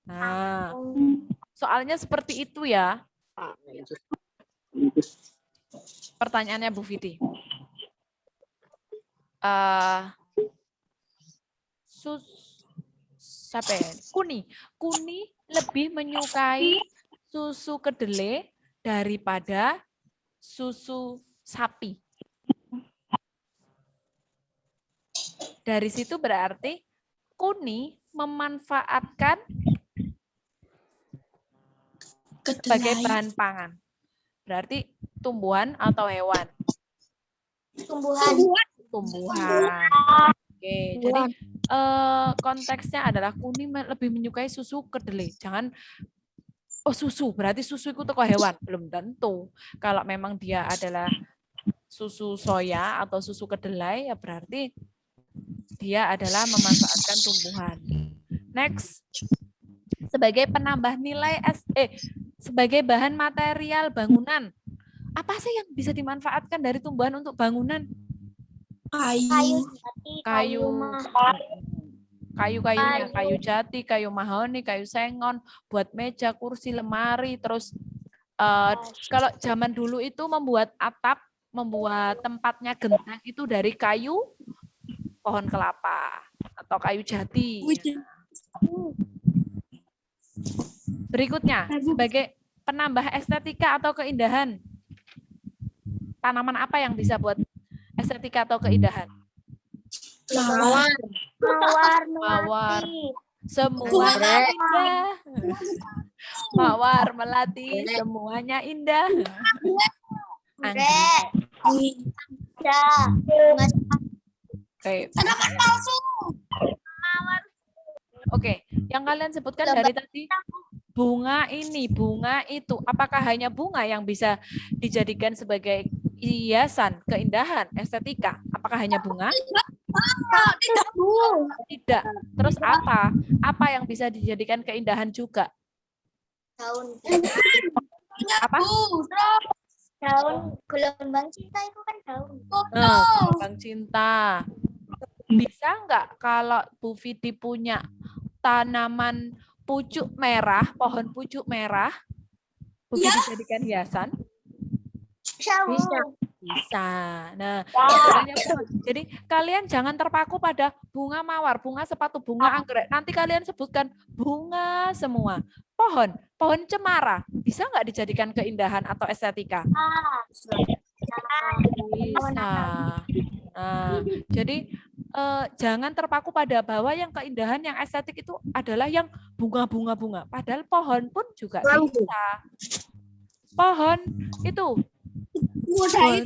Nah, soalnya seperti itu ya. Pertanyaannya Bu Vidi. Kuni lebih menyukai susu kedelai daripada susu sapi. Dari situ berarti Kuni memanfaatkan sebagai bahan pangan. Berarti tumbuhan atau hewan? Tumbuhan. Oke, jadi konteksnya adalah Kuni lebih menyukai susu kedelai. Jangan susu, berarti susu itu toko hewan. Belum tentu. Kalau memang dia adalah susu soya atau susu kedelai, ya berarti dia adalah memanfaatkan tumbuhan. Next. Sebagai penambah nilai sebagai bahan material bangunan. Apa sih yang bisa dimanfaatkan dari tumbuhan untuk bangunan? Kayu-kayunya, kayu jati, kayu mahoni, kayu sengon, buat meja, kursi, lemari, terus kalau zaman dulu itu membuat atap, membuat tempatnya genteng itu dari kayu pohon kelapa atau kayu jati. Berikutnya, sebagai penambah estetika atau keindahan. Tanaman apa yang bisa buat estetika atau keindahan? Mawar. Semuanya indah. Mawar, melati, semuanya indah. Anggrek. Oke, yang kalian sebutkan dari tadi bunga ini, bunga itu. Apakah hanya bunga yang bisa dijadikan sebagai hiasan, keindahan, estetika? Apakah hanya bunga? Tidak. Terus apa? Apa yang bisa dijadikan keindahan juga? Daun. Apa? Daun gelombang cinta itu kan daun. Gelombang cinta. Bisa nggak kalau Bu Vidi punya tanaman pucuk merah, pohon pucuk merah, Bu Vidi jadikan hiasan? Bisa. Nah, jadi kalian jangan terpaku pada bunga mawar, bunga sepatu, bunga anggrek. Nanti kalian sebutkan bunga semua. Pohon cemara, bisa nggak dijadikan keindahan atau estetika? Bisa. Nah, jadi jangan terpaku pada bahwa yang keindahan, yang estetik itu adalah yang bunga-bunga. Padahal pohon pun juga bisa. Pohon itu bonsai.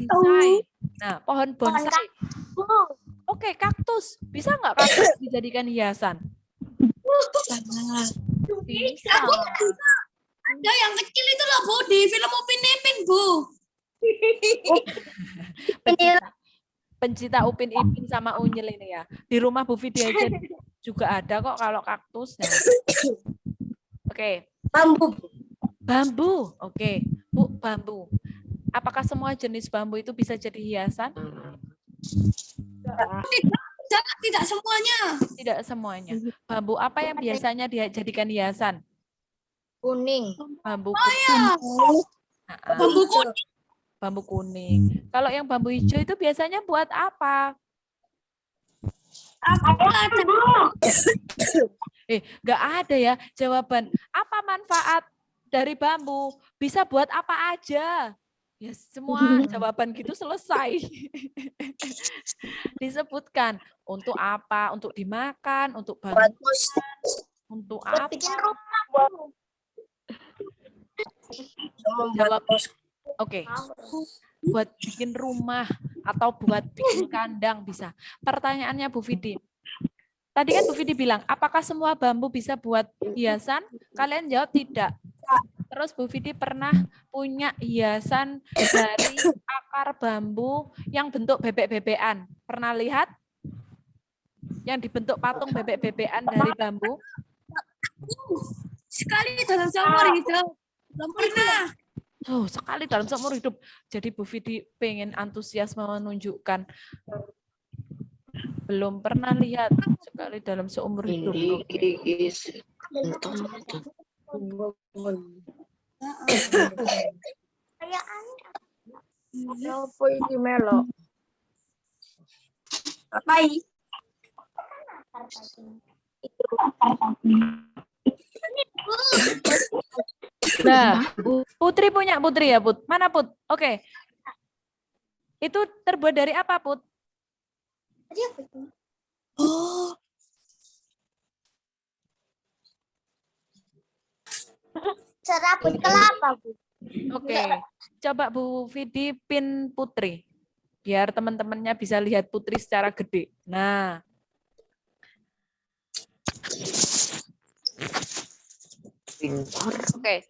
Nah, pohon bonsai. Oke, kaktus. Bisa nggak kaktus dijadikan hiasan? Bisa. Ada yang kecil itu loh Bu, di film Upin Ipin Bu. Pencinta Upin Ipin sama Unyil ini ya. Di rumah Bu Vidi aja juga ada kok kalau kaktus. Nah. Oke. Bambu. Oke. Bu, bambu. Apakah semua jenis bambu itu bisa jadi hiasan? Tidak semuanya. Tidak semuanya. Bambu apa yang biasanya dijadikan hiasan? Kuning. Bambu kuning. Bambu kuning. Bambu kuning. Kalau yang bambu hijau itu biasanya buat apa? Nggak ada ya jawaban. Apa manfaat dari bambu? Bisa buat apa aja? Ya semua jawaban gitu selesai. Disebutkan untuk apa? Untuk dimakan, untuk bangunan, untuk apa? Bikin rumah. Jawab. Oke. Buat bikin rumah. Atau buat bikin kandang bisa. Pertanyaannya Bu Vidi. Tadi kan Bu Vidi bilang, apakah semua bambu bisa buat hiasan? Kalian jawab tidak. Terus Bu Vidi pernah punya hiasan dari akar bambu yang bentuk bebek-bebekan. Pernah lihat? Yang dibentuk patung bebek-bebekan dari bambu? Sekali dalam seumur hidup. Belum pernah. Oh, sekali dalam seumur hidup. Jadi Bu Vidi pengen antusias menunjukkan belum pernah lihat sekali dalam seumur hidup. Oke. Apa ini Melo? Apa ini? Nah, Putri punya Putri ya, Put. Mana, Put? Oke. Itu terbuat dari apa, Put? Oh, serabut kelapa, Bu. Oke. Coba Bu Vidi pin Putri. Biar teman-temannya bisa lihat Putri secara gede. Nah. Oke.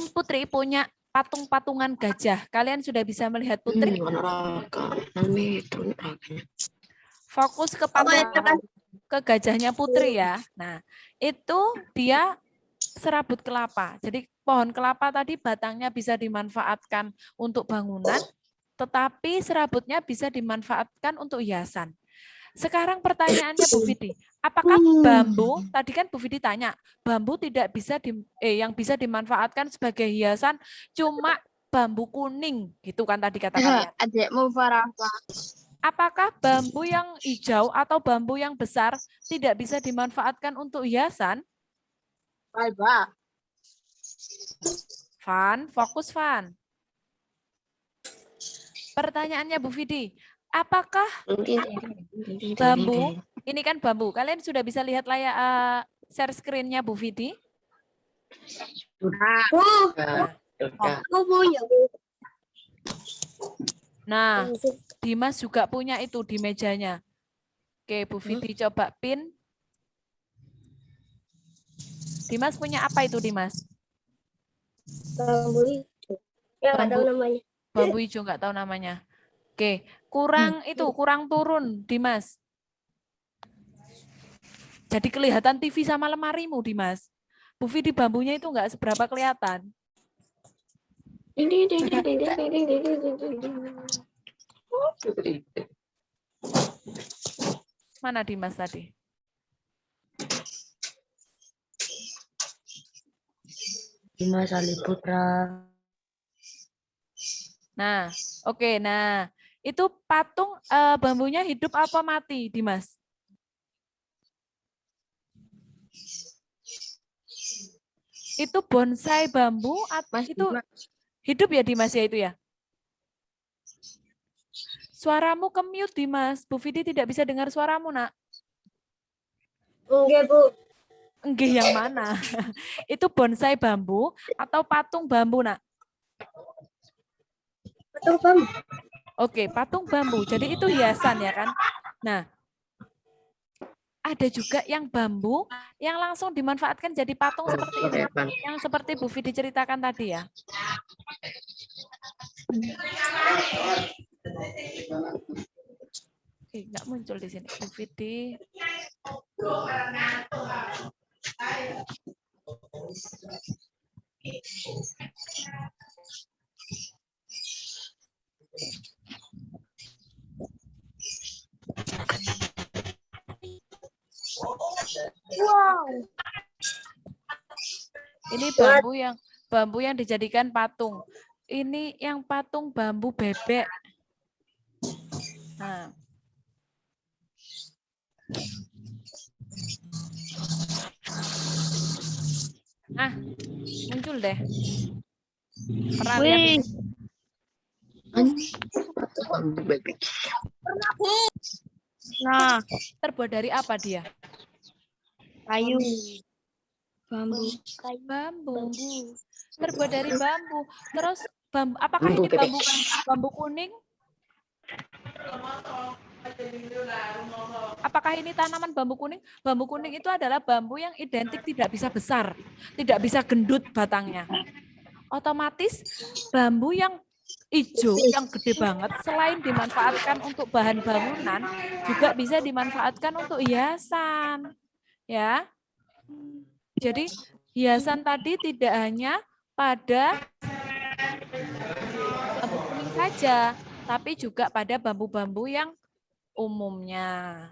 Putri punya patung-patungan gajah. Kalian sudah bisa melihat Putri? Fokus ke patung ke gajahnya Putri ya. Nah, itu dia serabut kelapa. Jadi pohon kelapa tadi batangnya bisa dimanfaatkan untuk bangunan, tetapi serabutnya bisa dimanfaatkan untuk hiasan. Sekarang pertanyaannya Bu Vidi, apakah bambu, tadi kan Bu Vidi tanya, bambu tidak bisa yang bisa dimanfaatkan sebagai hiasan cuma bambu kuning, gitu kan tadi kata kalian. Adikmu Farafa. Apakah bambu yang hijau atau bambu yang besar tidak bisa dimanfaatkan untuk hiasan? Alba. Van, fokus Van. Pertanyaannya Bu Vidi, apakah bambu, ini kan bambu, kalian sudah bisa lihat layar share screen-nya Bu Vidi? Aku punya. Nah, Dimas juga punya itu di mejanya. Oke, Bu Vidi coba pin. Dimas punya apa itu, Dimas? Bambu hijau. Ya, nggak tahu namanya. Bambu hijau, nggak tahu namanya. Oke, kurang kurang turun, Dimas. Jadi kelihatan TV sama lemarimu, Dimas. Bu Vidi bambunya itu nggak seberapa kelihatan. Mana Dimas tadi? Dimas Ali Putra. Nah, oke. Nah, itu patung bambunya hidup apa mati, Dimas? Itu bonsai bambu atau itu hidup ya, Dimas ya itu ya? Suaramu ke-mute, Dimas. Bu Vidi tidak bisa dengar suaramu, Nak. Enggak, Bu. Enggih yang mana? Itu bonsai bambu atau patung bambu, Nak? Patung bambu. Oke, patung bambu. Jadi itu hiasan ya kan? Nah, ada juga yang bambu yang langsung dimanfaatkan jadi patung seperti ini. Yang seperti Bu Vidi ceritakan tadi ya. Nggak muncul di sini. Bu Vidi. Wow. Ini bambu yang dijadikan patung. Ini yang patung bambu bebek. Nah. Nah, muncul deh. Pernah lihat ini? Nah, terbuat dari apa dia? kayu. Bambu. Bambu. Terbuat dari bambu. Terus bambu, apakah ini bambu kuning? Apakah ini tanaman bambu kuning? Bambu kuning itu adalah bambu yang identik tidak bisa besar, tidak bisa gendut batangnya. Otomatis bambu yang hijau, yang gede banget, selain dimanfaatkan untuk bahan bangunan, juga bisa dimanfaatkan untuk hiasan. Ya, jadi hiasan tadi tidak hanya pada bambu kuning saja, tapi juga pada bambu-bambu yang umumnya.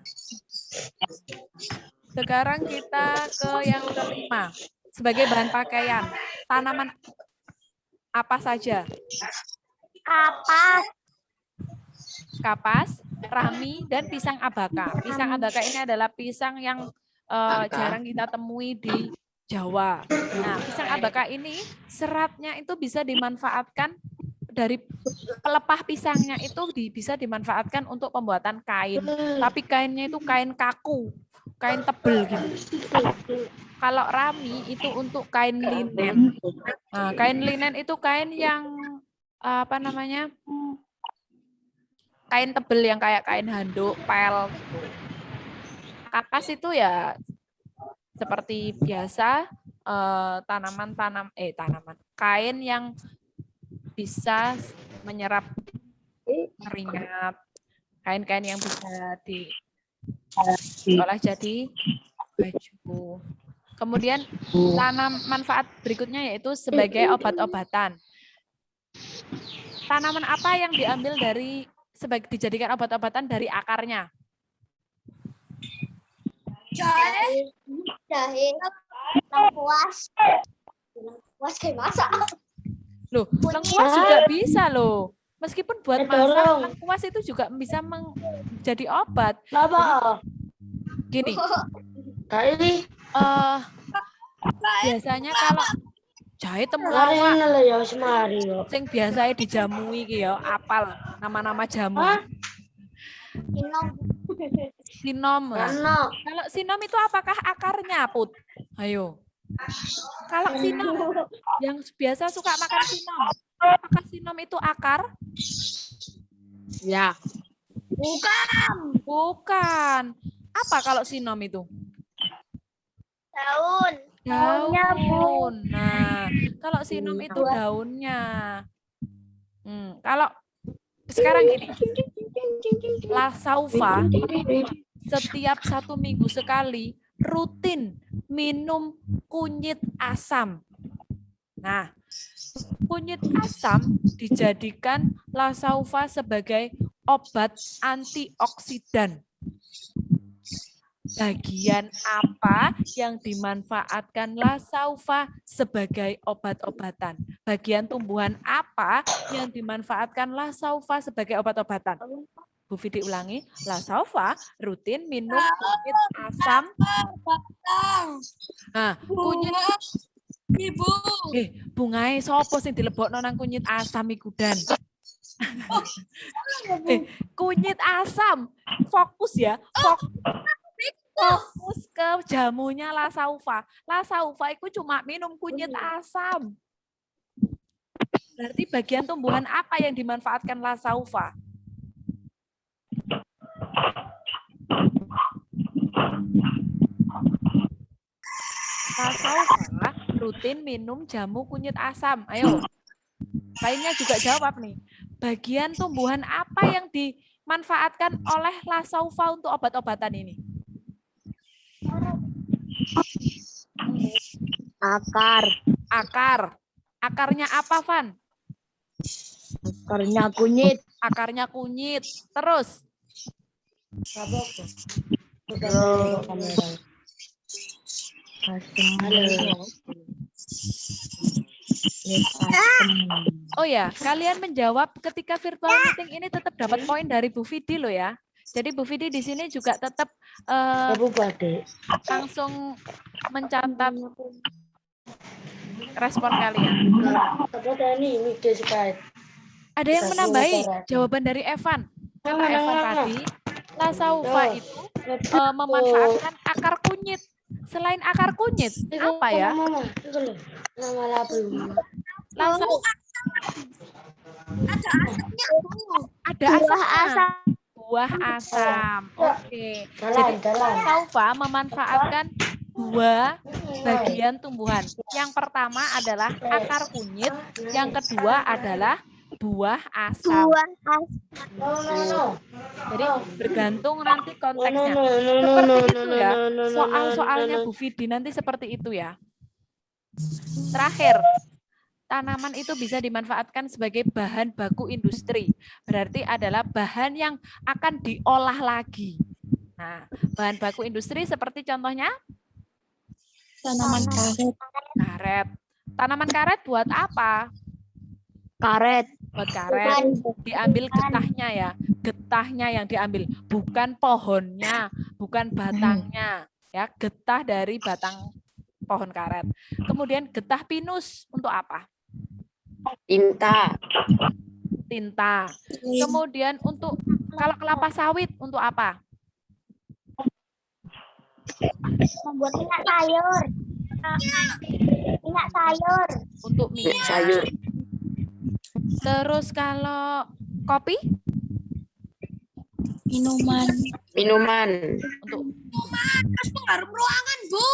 Sekarang kita ke yang kelima. Sebagai bahan pakaian, tanaman apa saja? Kapas, rami, dan pisang abaka. Pisang abaka ini adalah pisang yang jarang kita temui di Jawa. Nah, pisang abaka ini seratnya itu bisa dimanfaatkan dari pelepah pisangnya itu bisa dimanfaatkan untuk pembuatan kain. Tapi kainnya itu kain kaku, kain tebel gitu. Kalau rami itu untuk kain linen. Nah, kain linen itu kain yang apa namanya? Kain tebel yang kayak kain handuk, pel gitu. Kapas itu ya seperti biasa tanaman kain yang bisa menyerap keringat, kain-kain yang bisa diolah jadi baju. Kemudian manfaat berikutnya yaitu sebagai obat-obatan. Tanaman apa yang diambil dijadikan obat-obatan dari akarnya? Jahe, lengkuas kayak masak. Loh, lengkuas juga bisa loh. Meskipun buat masak, lengkuas itu juga bisa menjadi obat. Gini, biasanya kalau jahe temulawak, sing biasanya dijamui iki ya, apal nama-nama jamu. Sinom. Kalau sinom itu apakah akarnya, Put? Ayo. Kalau sinom, yang biasa suka makan sinom, apakah sinom itu akar? Ya. Bukan. Apa kalau sinom itu? Daun. Nah, kalau sinom itu daunnya. Kalau sekarang gini, Lasaufa setiap 1 minggu sekali rutin minum kunyit asam. Nah, kunyit asam dijadikan Lasaufa sebagai obat antioksidan. Bagian apa yang dimanfaatkan Lasaufa sebagai obat-obatan? Bagian tumbuhan apa yang dimanfaatkan Lasaufa sebagai obat-obatan? Bu Fidi ulangi, Lasaufa rutin minum kunyit asam. Nah, kunyit Ibu. bungae sopo sing dilebokno nang kunyit asam iku Dan? Kunyit asam. Fokus ya, fokus ke jamunya Lasaufa. Lasaufa itu cuma minum kunyit asam. Berarti bagian tumbuhan apa yang dimanfaatkan Lasaufa? Lasaufa rutin minum jamu kunyit asam. Ayo. Lainnya juga jawab nih. Bagian tumbuhan apa yang dimanfaatkan oleh Lasaufa untuk obat-obatan ini? Akar. Akarnya apa, Van? Akarnya kunyit. Akarnya kunyit. Terus? Oh ya, kalian menjawab ketika virtual meeting ini tetap dapat poin dari Bu Fidi loh ya. Jadi Bu Fidi di sini juga tetap langsung mencatat respon kalian. Ada yang menambahi jawaban dari Evan. Kata Evan tadi, Lasaufa itu memanfaatkan akar kunyit. Selain akar kunyit, apa ya? Lasaufa. Ada asamnya. buah asam. Oke. Jadi Saufa memanfaatkan dua bagian tumbuhan. Yang pertama adalah akar kunyit, yang kedua adalah buah asam. Jadi bergantung nanti konteksnya. Seperti itu ya. Soal-soalnya Bu Vidi nanti seperti itu ya. Terakhir, tanaman itu bisa dimanfaatkan sebagai bahan baku industri. Berarti adalah bahan yang akan diolah lagi. Nah, bahan baku industri seperti contohnya Tanaman karet. karet. Tanaman karet buat apa? Karet. Buat karet. Diambil getahnya ya. Getahnya yang diambil, bukan pohonnya, bukan batangnya. Ya, getah dari batang pohon karet. Kemudian getah pinus untuk apa? Tinta. Tinta. Kemudian untuk kalau kelapa sawit untuk apa? Membuat minyak sayur. Minyak sayur. Untuk minyak sayur. Terus kalau kopi? Minuman. Untuk Terus pengharum ruangan, Bu.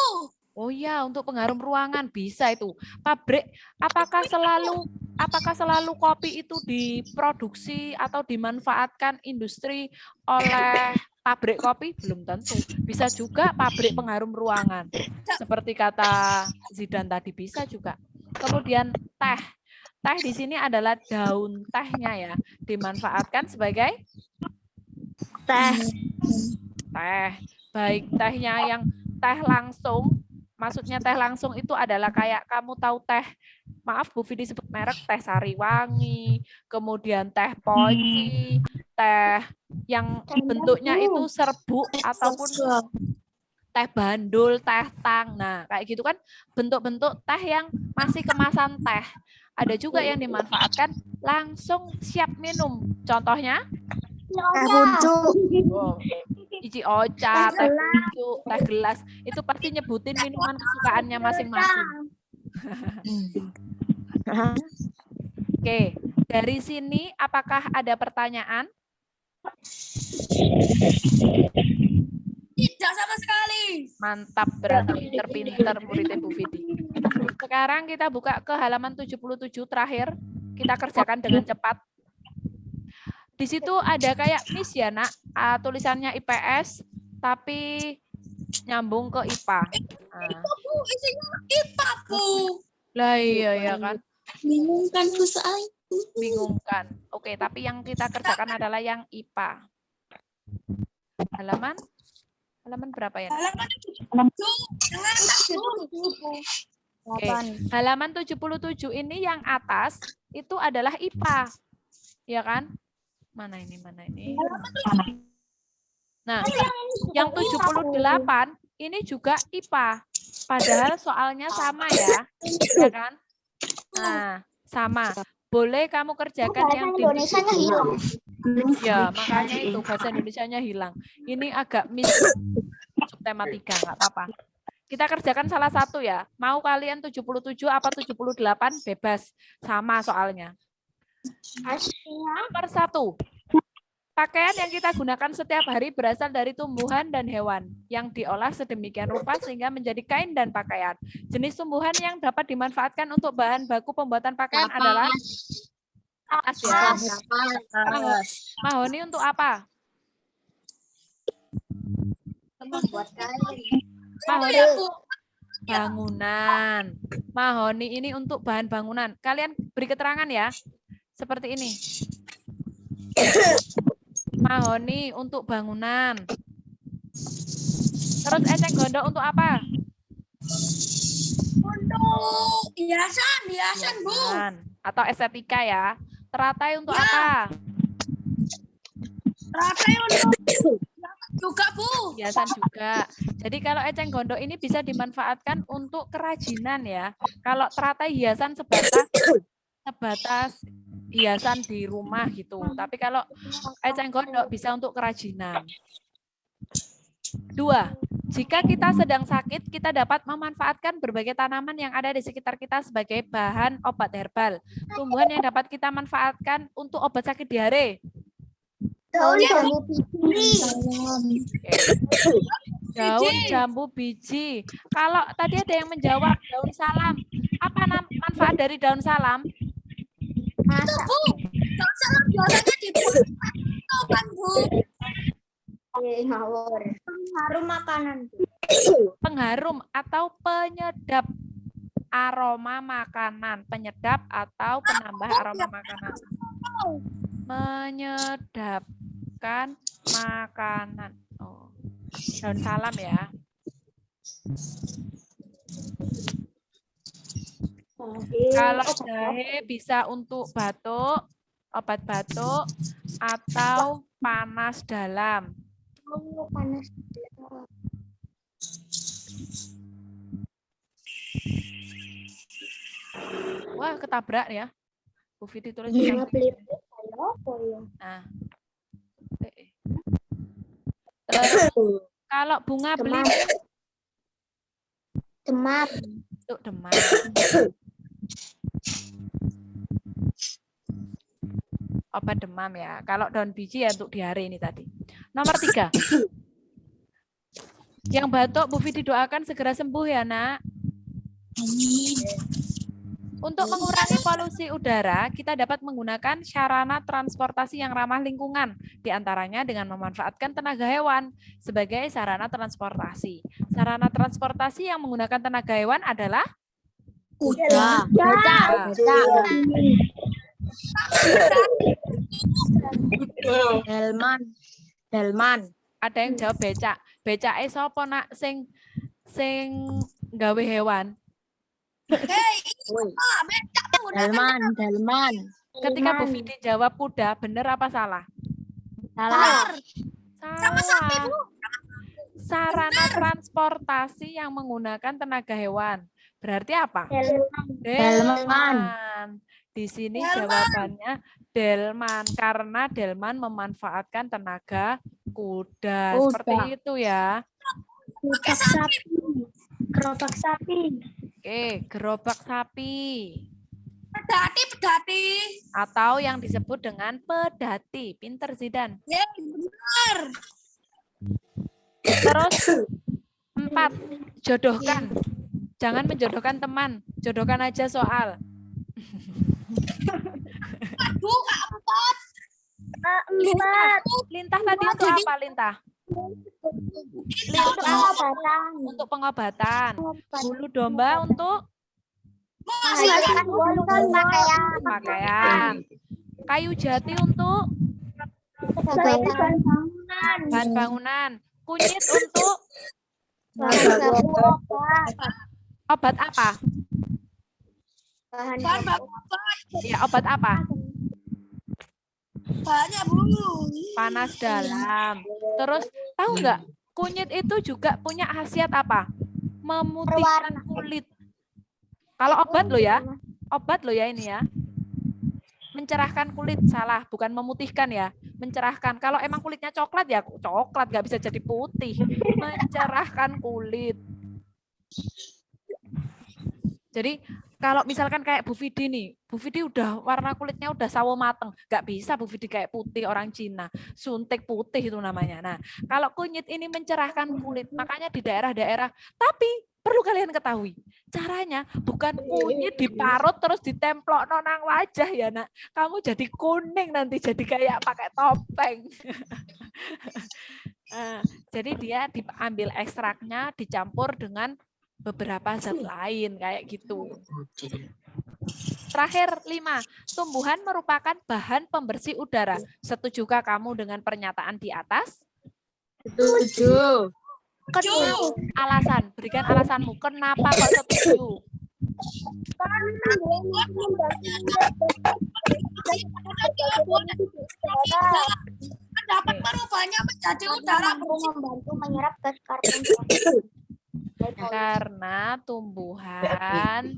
Oh ya, untuk pengharum ruangan bisa itu. Pabrik, apakah selalu kopi itu diproduksi atau dimanfaatkan industri oleh pabrik kopi? Belum tentu. Bisa juga pabrik pengharum ruangan. Seperti kata Zidan tadi bisa juga. Kemudian teh. Teh di sini adalah daun tehnya ya, dimanfaatkan sebagai Teh. Baik tehnya yang teh langsung. Maksudnya teh langsung itu adalah kayak kamu tahu teh, maaf Bu Vidi sebut merek, teh Sariwangi, kemudian teh poci, teh yang bentuknya itu serbuk ataupun teh bandul, teh tang. Nah, kayak gitu kan bentuk-bentuk teh yang masih kemasan teh. Ada juga yang dimanfaatkan langsung siap minum. Contohnya? Oh, Ici Ocha, teh pucuk, teh gelas, itu pasti nyebutin minuman kesukaannya masing-masing. Oke, dari sini apakah ada pertanyaan? Tidak sama sekali. Mantap, berarti pinter-pinter muridnya Bu Vidi. Sekarang kita buka ke halaman 77 terakhir. Kita kerjakan dengan cepat. Di situ ada kayak Miss ya, Nak. Tulisannya IPS, tapi nyambung ke IPA. Nah. Bu, isinya IPA, Bu. Lah iya ya kan. Bingung kan Bu soalnya. Bingung kan. Oke, tapi yang kita kerjakan adalah yang IPA. Halaman berapa ya? Halaman 77. Oke, halaman 77 ini yang atas itu adalah IPA. Ya kan? Mana ini? Nah, yang 78 ini juga IPA. Padahal soalnya sama ya. Ya kan? Nah, sama. Boleh kamu kerjakan yang di Indonesianya hilang. Ya, makanya itu bahasa Indonesianya hilang. Ini agak miss subtematika, nggak apa-apa. Kita kerjakan salah satu ya. Mau kalian 77 apa 78 bebas. Sama soalnya. Nomor 1. Pakaian yang kita gunakan setiap hari berasal dari tumbuhan dan hewan yang diolah sedemikian rupa sehingga menjadi kain dan pakaian. Jenis tumbuhan yang dapat dimanfaatkan untuk bahan baku pembuatan pakaian adalah kapas ya. Mahoni untuk apa? Buat kain. Mahoni untuk bangunan. Mahoni ini untuk bahan bangunan. Kalian beri keterangan ya. Seperti ini. Mahoni untuk bangunan. Terus eceng gondok untuk apa? Untuk hiasan, Bu. Atau estetika ya. Teratai untuk apa? Teratai untuk juga, Bu. Hiasan juga. Jadi kalau eceng gondok ini bisa dimanfaatkan untuk kerajinan ya. Kalau teratai hiasan sebatas hiasan di rumah gitu. Tapi kalau eceng gondok bisa untuk kerajinan. 2. Jika kita sedang sakit, kita dapat memanfaatkan berbagai tanaman yang ada di sekitar kita sebagai bahan obat herbal. Tumbuhan yang dapat kita manfaatkan untuk obat sakit diare. Daun jambu biji. Daun jambu biji. Kalau tadi ada yang menjawab daun salam. Apa manfaat dari daun salam? Masak. Bu, daun salam biasanya dibuat kan, Bu? Ngawur. Harum makanan. Pengharum atau penyedap aroma makanan. Penyedap atau penambah aroma makanan. Menyedapkan makanan. Oh. Daun salam ya. Kalau jahe bisa untuk batuk, obat batuk, atau panas dalam. Panas. Wah, ketabrak ya. Bu Fiti tulis. Iya, Nah. Terus, kalau bunga belimbing Demam. untuk demam. Obat demam ya. Kalau daun biji ya untuk diare ini tadi. Nomor 3. Yang batuk Bu Fiti doakan segera sembuh ya, Nak. Amin. Untuk mengurangi polusi udara, kita dapat menggunakan sarana transportasi yang ramah lingkungan, di antaranya dengan memanfaatkan tenaga hewan sebagai sarana transportasi. Sarana transportasi yang menggunakan tenaga hewan adalah Kuda. Delman. Ada yang jawab becak. Becake sapa nak sing gawe hewan? Delman. Ketika Bu Fiti jawab kuda, benar apa salah? Salah. Salah. Sarana transportasi yang menggunakan tenaga hewan. Berarti apa? Delman. Di sini jawabannya delman, karena delman memanfaatkan tenaga kuda. Seperti itu ya. Gerobak sapi. Oke, gerobak sapi. Pedati. Atau yang disebut dengan pedati. Pinter Zidan. Ya, benar. Terus 4, jodohkan. Jangan menjodohkan teman, jodohkan aja soal. Bu, keempat. Lintah tadi untuk apa, Lintah? Pengobatan. Untuk pengobatan. Bulu domba untuk pakaian. Kayu jati untuk bahan bangunan. Kunyit untuk obat apa? Bahan baku Ya, obat apa? banyak, Bu. Panas dalam. Terus tahu nggak? Kunyit itu juga punya khasiat apa? Memutihkan kulit. Kalau obat lo ya, ini ya. Mencerahkan kulit, salah, bukan memutihkan ya. Mencerahkan. Kalau emang kulitnya coklat ya coklat, nggak bisa jadi putih. Mencerahkan kulit. Jadi kalau misalkan kayak Bu Fidi nih, Bu Fidi udah warna kulitnya udah sawo mateng, nggak bisa Bu Fidi kayak putih orang Cina, suntik putih itu namanya. Nah, kalau kunyit ini mencerahkan kulit, makanya di daerah-daerah. Tapi perlu kalian ketahui, caranya bukan kunyit diparut terus ditemplok nang wajah ya nak. Kamu jadi kuning nanti, jadi kayak pakai topeng. Nah, jadi dia diambil ekstraknya, dicampur dengan beberapa zat lain kayak gitu. Terakhir 5, tumbuhan merupakan bahan pembersih udara. Setujukah kamu dengan pernyataan di atas? Setuju. Alasan, berikan alasanmu. Kenapa kok setuju? Dapat merubahnya menjadi udara membantu menyerap gas karbon dioksida. Karena tumbuhan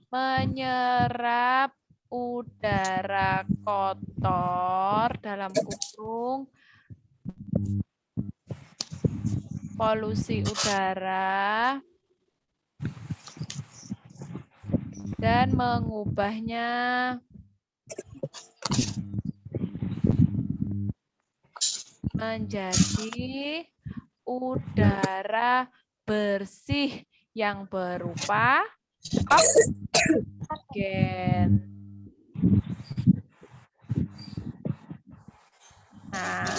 menyerap udara kotor dalam kurung polusi udara dan mengubahnya menjadi udara bersih yang berupa oksigen. Nah,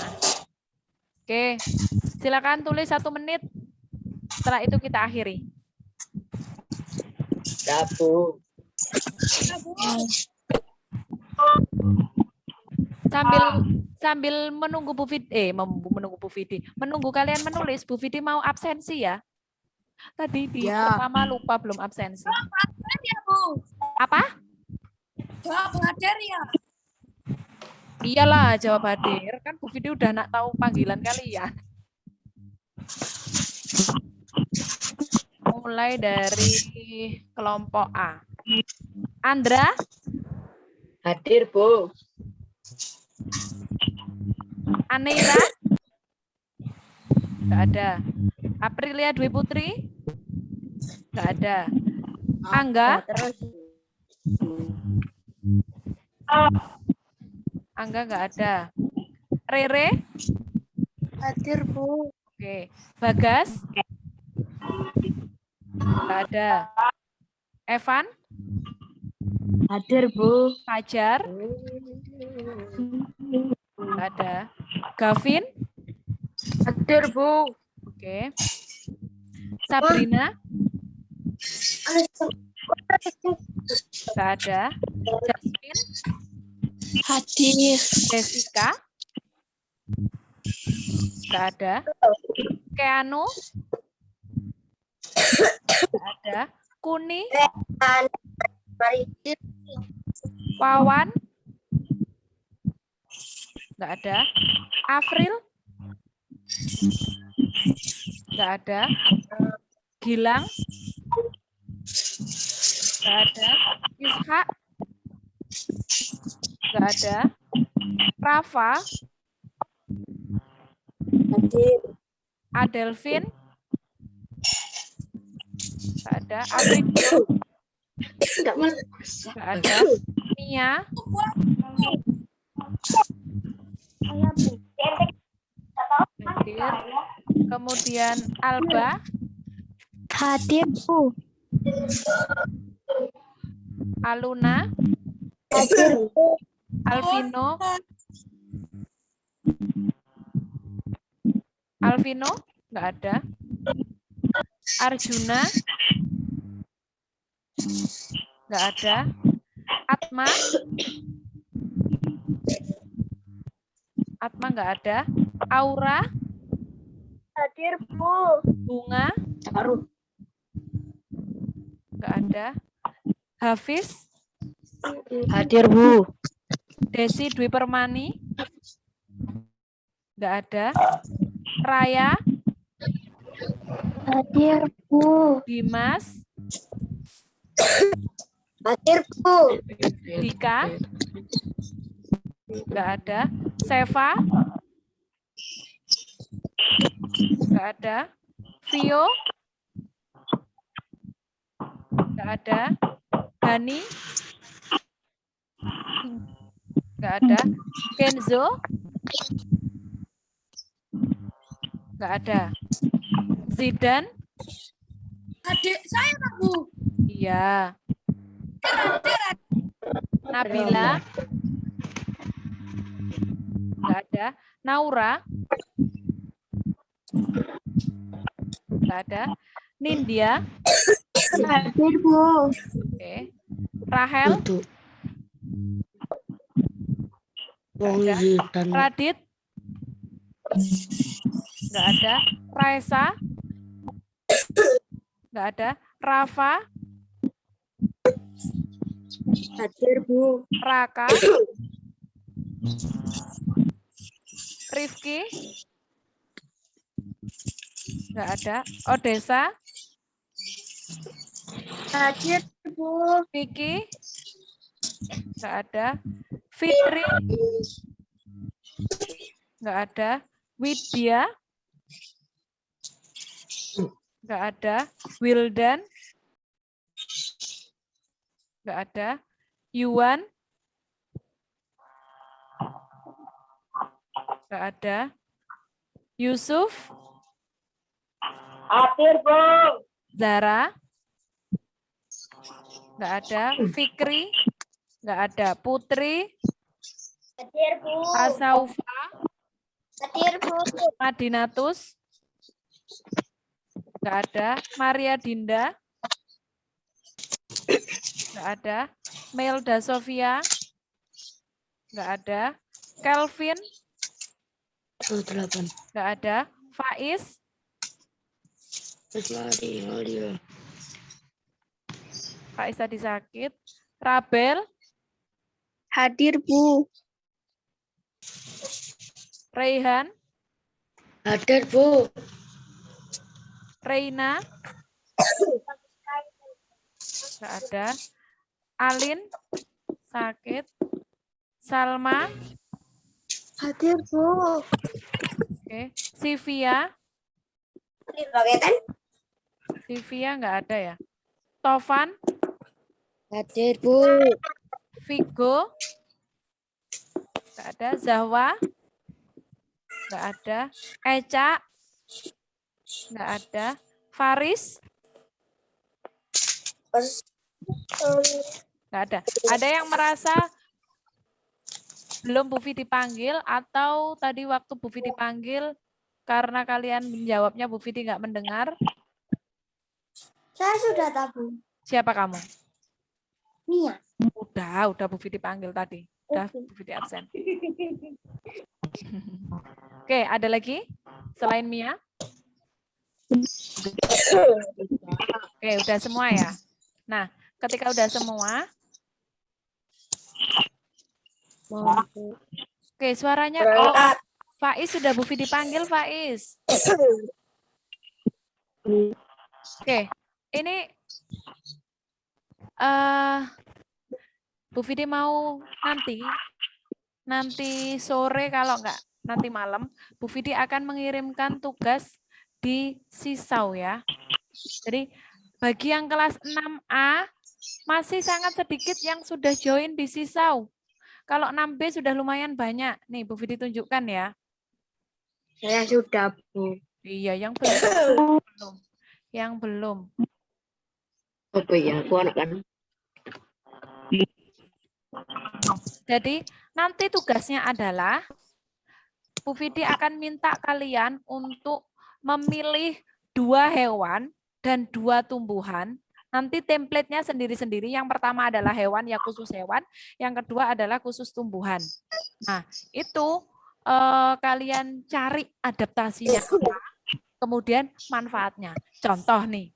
oke, silakan tulis 1 menit. Setelah itu kita akhiri. Ya, Bu. Sambil menunggu Bu Vidi, menunggu Bu Vidi, menunggu kalian menulis, Bu Vidi mau absensi ya. Tadi di Ya. pertama lupa belum absensi. Ya, Bu. Apa? Jawab hadir ya. Iyalah jawab hadir, kan Bu Vidi udah nak tahu panggilan kalian. Mulai dari kelompok A. Andra, Hadir, Bu. Aneira, nggak ada. Aprilia Dwi Putri, nggak ada. Angga, Angga nggak ada. Rere, Hadir, Bu. oke. Bagas, nggak ada. Evan, Hadir, Bu. Fajar, nggak ada. Gavin, Hadir, Bu. oke. Sabrina, nggak ada. Jasmine, Hadir. Jessica, nggak ada. Keanu, nggak ada. Kuni, Wawan, nggak ada. Afril, nggak ada. Gilang, nggak ada. Ishak, nggak ada. Rafa, Hadir. Adelvin, nggak ada. Afridio, nggak ada. Mia, hadir. Kemudian Alba, Hadir, Bu. Aluna, Hadir, Bu. Alvino, Alvino, nggak ada. Arjuna, nggak ada. Atma, Atma nggak ada. Aura, Hadir, Bu. Bunga, nggak ada. Hafiz, Hadir, Bu. Desi Dwi Permani, nggak ada. Raya, Hadir, Bu. Dimas, Hadir, Bu. Dika, nggak ada. Seva, nggak ada. Vio, nggak ada. Hani, nggak ada. Kenzo, nggak ada. Zidan, Adik saya, Bu. iya. Nabila, nggak ada. Naura, nggak ada. Nindya, Hadir, Bu. oke. Rahel, nggak ada. Radit, nggak ada. Raisa, nggak ada. Rafa, Hadir, Bu. Raka, Rifki, nggak ada. Odessa, Hadir, Bu. Vicky, nggak ada. Fitri, nggak ada. Widya, nggak ada. Wildan, nggak ada. Yuan, nggak ada. Yusuf, Hadir, Bu. Zara, nggak ada. Fikri, nggak ada. Putri, Hadir, Bu. Asaufa, Hadir, Bu. Madinatus, nggak ada. Maria Dinda, nggak ada. Melda Sofia, nggak ada. Kelvin, 8. nggak ada. Faiz, Faiz tadi sakit. Rabel, Hadir, Bu. Raihan, Hadir, Bu. Reina, nggak ada. Alin, sakit. Salma, Hadir, Bu. oke. Sivia, Sivia nggak ada ya. Tovan, Hadir, Bu. Vigo, nggak ada. Zahwa, nggak ada. Eca, nggak ada. Faris, nggak ada. Ada yang merasa belum Bu Fi dipanggil atau tadi waktu Bu Fi dipanggil karena kalian menjawabnya Bu Fi nggak mendengar? Saya sudah tahu. Siapa kamu? Mia. Udah Bu Fi dipanggil tadi. Udah Bu Fi absen. Oke, ada lagi selain Mia? Oke, udah semua ya. Nah, ketika udah semua, oke, suaranya Faiz sudah Bu Fi dipanggil, Faiz. Oke, ini Bu Fidi mau nanti sore kalau enggak nanti malam, Bu Fidi akan mengirimkan tugas di Sisau ya. Jadi bagi yang kelas 6A masih sangat sedikit yang sudah join di Sisau. Kalau 6B sudah lumayan banyak. Nih Bu Fidi tunjukkan ya. Saya sudah, Bu. Iya, yang belum. Yang belum. Apa ya? Aku anak kan. Jadi nanti tugasnya adalah Bu Fidi akan minta kalian untuk memilih 2 hewan dan 2 tumbuhan. Nanti template-nya sendiri-sendiri. Yang pertama adalah hewan, ya khusus hewan. Yang kedua adalah khusus tumbuhan. Nah, itu kalian cari adaptasinya, kemudian manfaatnya. Contoh nih,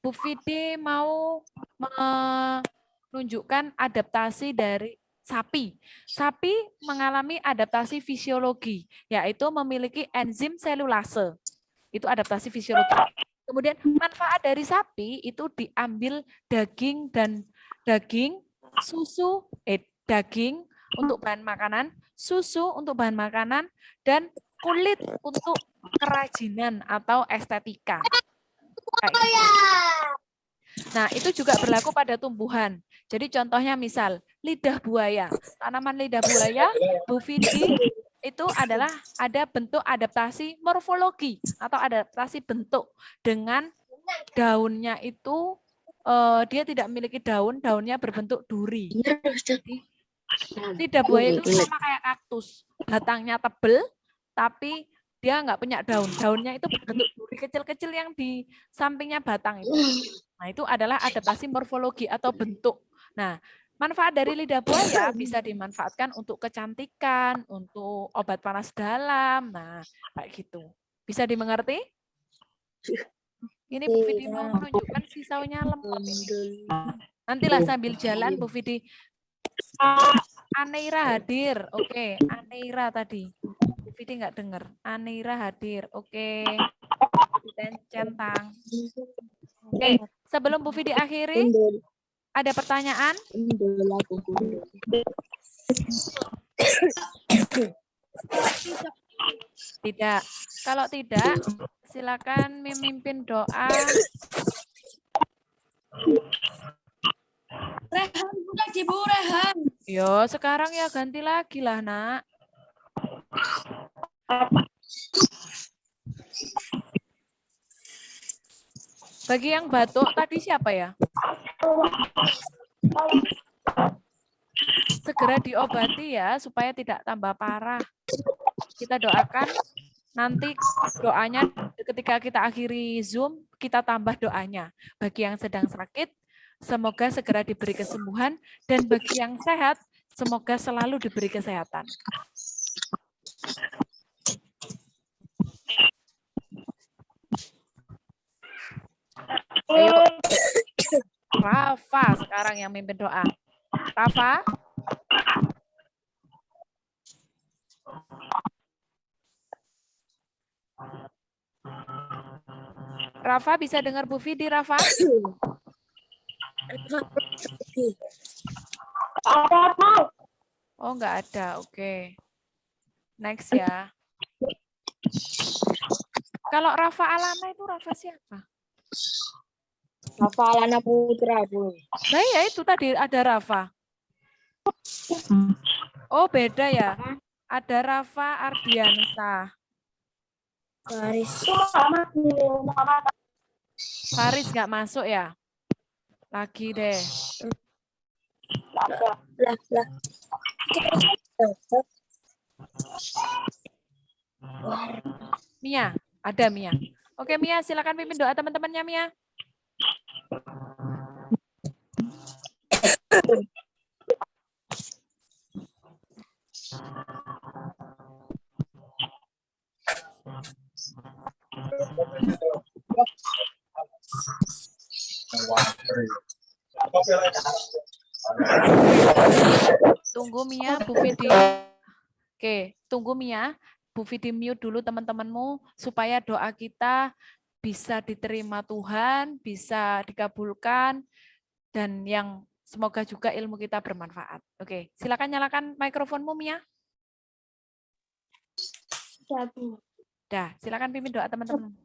Bu Fidi mau menunjukkan adaptasi dari sapi. Sapi mengalami adaptasi fisiologi, yaitu memiliki enzim selulase. Itu adaptasi fisiologi. Kemudian manfaat dari sapi itu diambil daging dan susu, daging untuk bahan makanan, susu untuk bahan makanan, dan kulit untuk kerajinan atau estetika. Nah, itu juga berlaku pada tumbuhan. Jadi contohnya misal lidah buaya. Tanaman lidah buaya, Bu Fidi, itu adalah ada bentuk adaptasi morfologi atau adaptasi bentuk dengan daunnya itu dia tidak memiliki daun, daunnya berbentuk duri. Jadi, lidah buaya itu sama kayak kaktus, batangnya tebel, tapi dia nggak punya daun. Daunnya itu berbentuk duri kecil-kecil yang di sampingnya batang itu. Nah, itu adalah adaptasi morfologi atau bentuk. Nah, manfaat dari lidah buaya bisa dimanfaatkan untuk kecantikan, untuk obat panas dalam. Nah, kayak gitu. Bisa dimengerti? Ini Bu Fidi mau menunjukkan sisaunya lemot ini. Nantilah sambil jalan Bu Fidi. Aneira hadir. Oke, Aneira tadi. Bu Fidi nggak dengar. Aneira hadir. Oke. Centang. Oke, sebelum Bu Fidi akhiri, ada pertanyaan? Tidak. Kalau tidak, silakan memimpin doa. Rehan, lagi Bu Rehan. Yo, sekarang ya ganti lagi lah, Nak. Bagi yang batuk tadi siapa ya? Segera diobati ya supaya tidak tambah parah. Kita doakan nanti doanya ketika kita akhiri Zoom, kita tambah doanya. Bagi yang sedang sakit, semoga segera diberi kesembuhan, dan bagi yang sehat, semoga selalu diberi kesehatan. Ayo, Rafa sekarang yang mimpin doa. Rafa? Rafa bisa dengar Bu Vidi, Rafa? Oh, enggak ada. Oke. Next ya. Kalau Rafa Alana itu Rafa siapa? Rafa Alana Putra, Bu. Nah ya itu tadi ada Rafa. Oh beda ya. Ada Rafa Ardiansa. Faris nggak masuk ya? Lagi deh. Mia, ada Mia. Oke Mia, silakan pimpin doa teman-temannya Mia. Tunggu Mia, Bu Vidi. Oke, tunggu Mia. Bu Vidi mute dulu teman-temanmu supaya doa kita bisa diterima Tuhan, bisa dikabulkan, dan yang semoga juga ilmu kita bermanfaat. Oke, silakan nyalakan mikrofonmu Mia. Sudah, Bu. Dah, silakan pimpin doa teman-teman.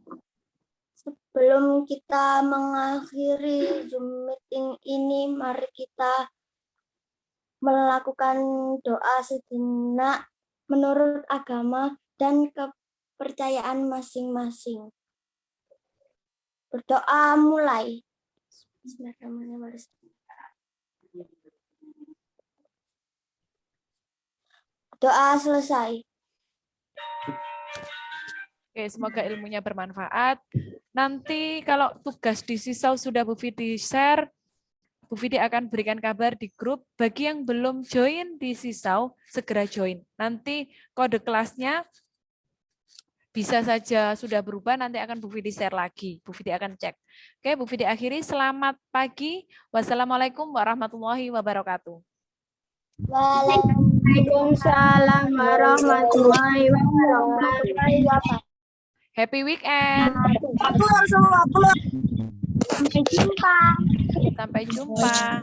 Sebelum kita mengakhiri Zoom meeting ini, mari kita melakukan doa sejenak menurut agama dan kepercayaan masing-masing. Berdoa mulai. Bismillahirrahmanirrahim. Doa selesai. Oke, semoga ilmunya bermanfaat. Nanti kalau tugas di Sisau sudah Bu Vidi share, Bu Vidi akan berikan kabar di grup. Bagi yang belum join di Sisau, segera join. Nanti kode kelasnya bisa saja sudah berubah, nanti akan Bu Vidi share lagi. Bu Vidi akan cek. Oke, Bu Vidi akhiri. Selamat pagi. Wassalamualaikum warahmatullahi wabarakatuh. Waalaikumsalam warahmatullahi wabarakatuh. Happy weekend. Sampai jumpa. Sampai jumpa.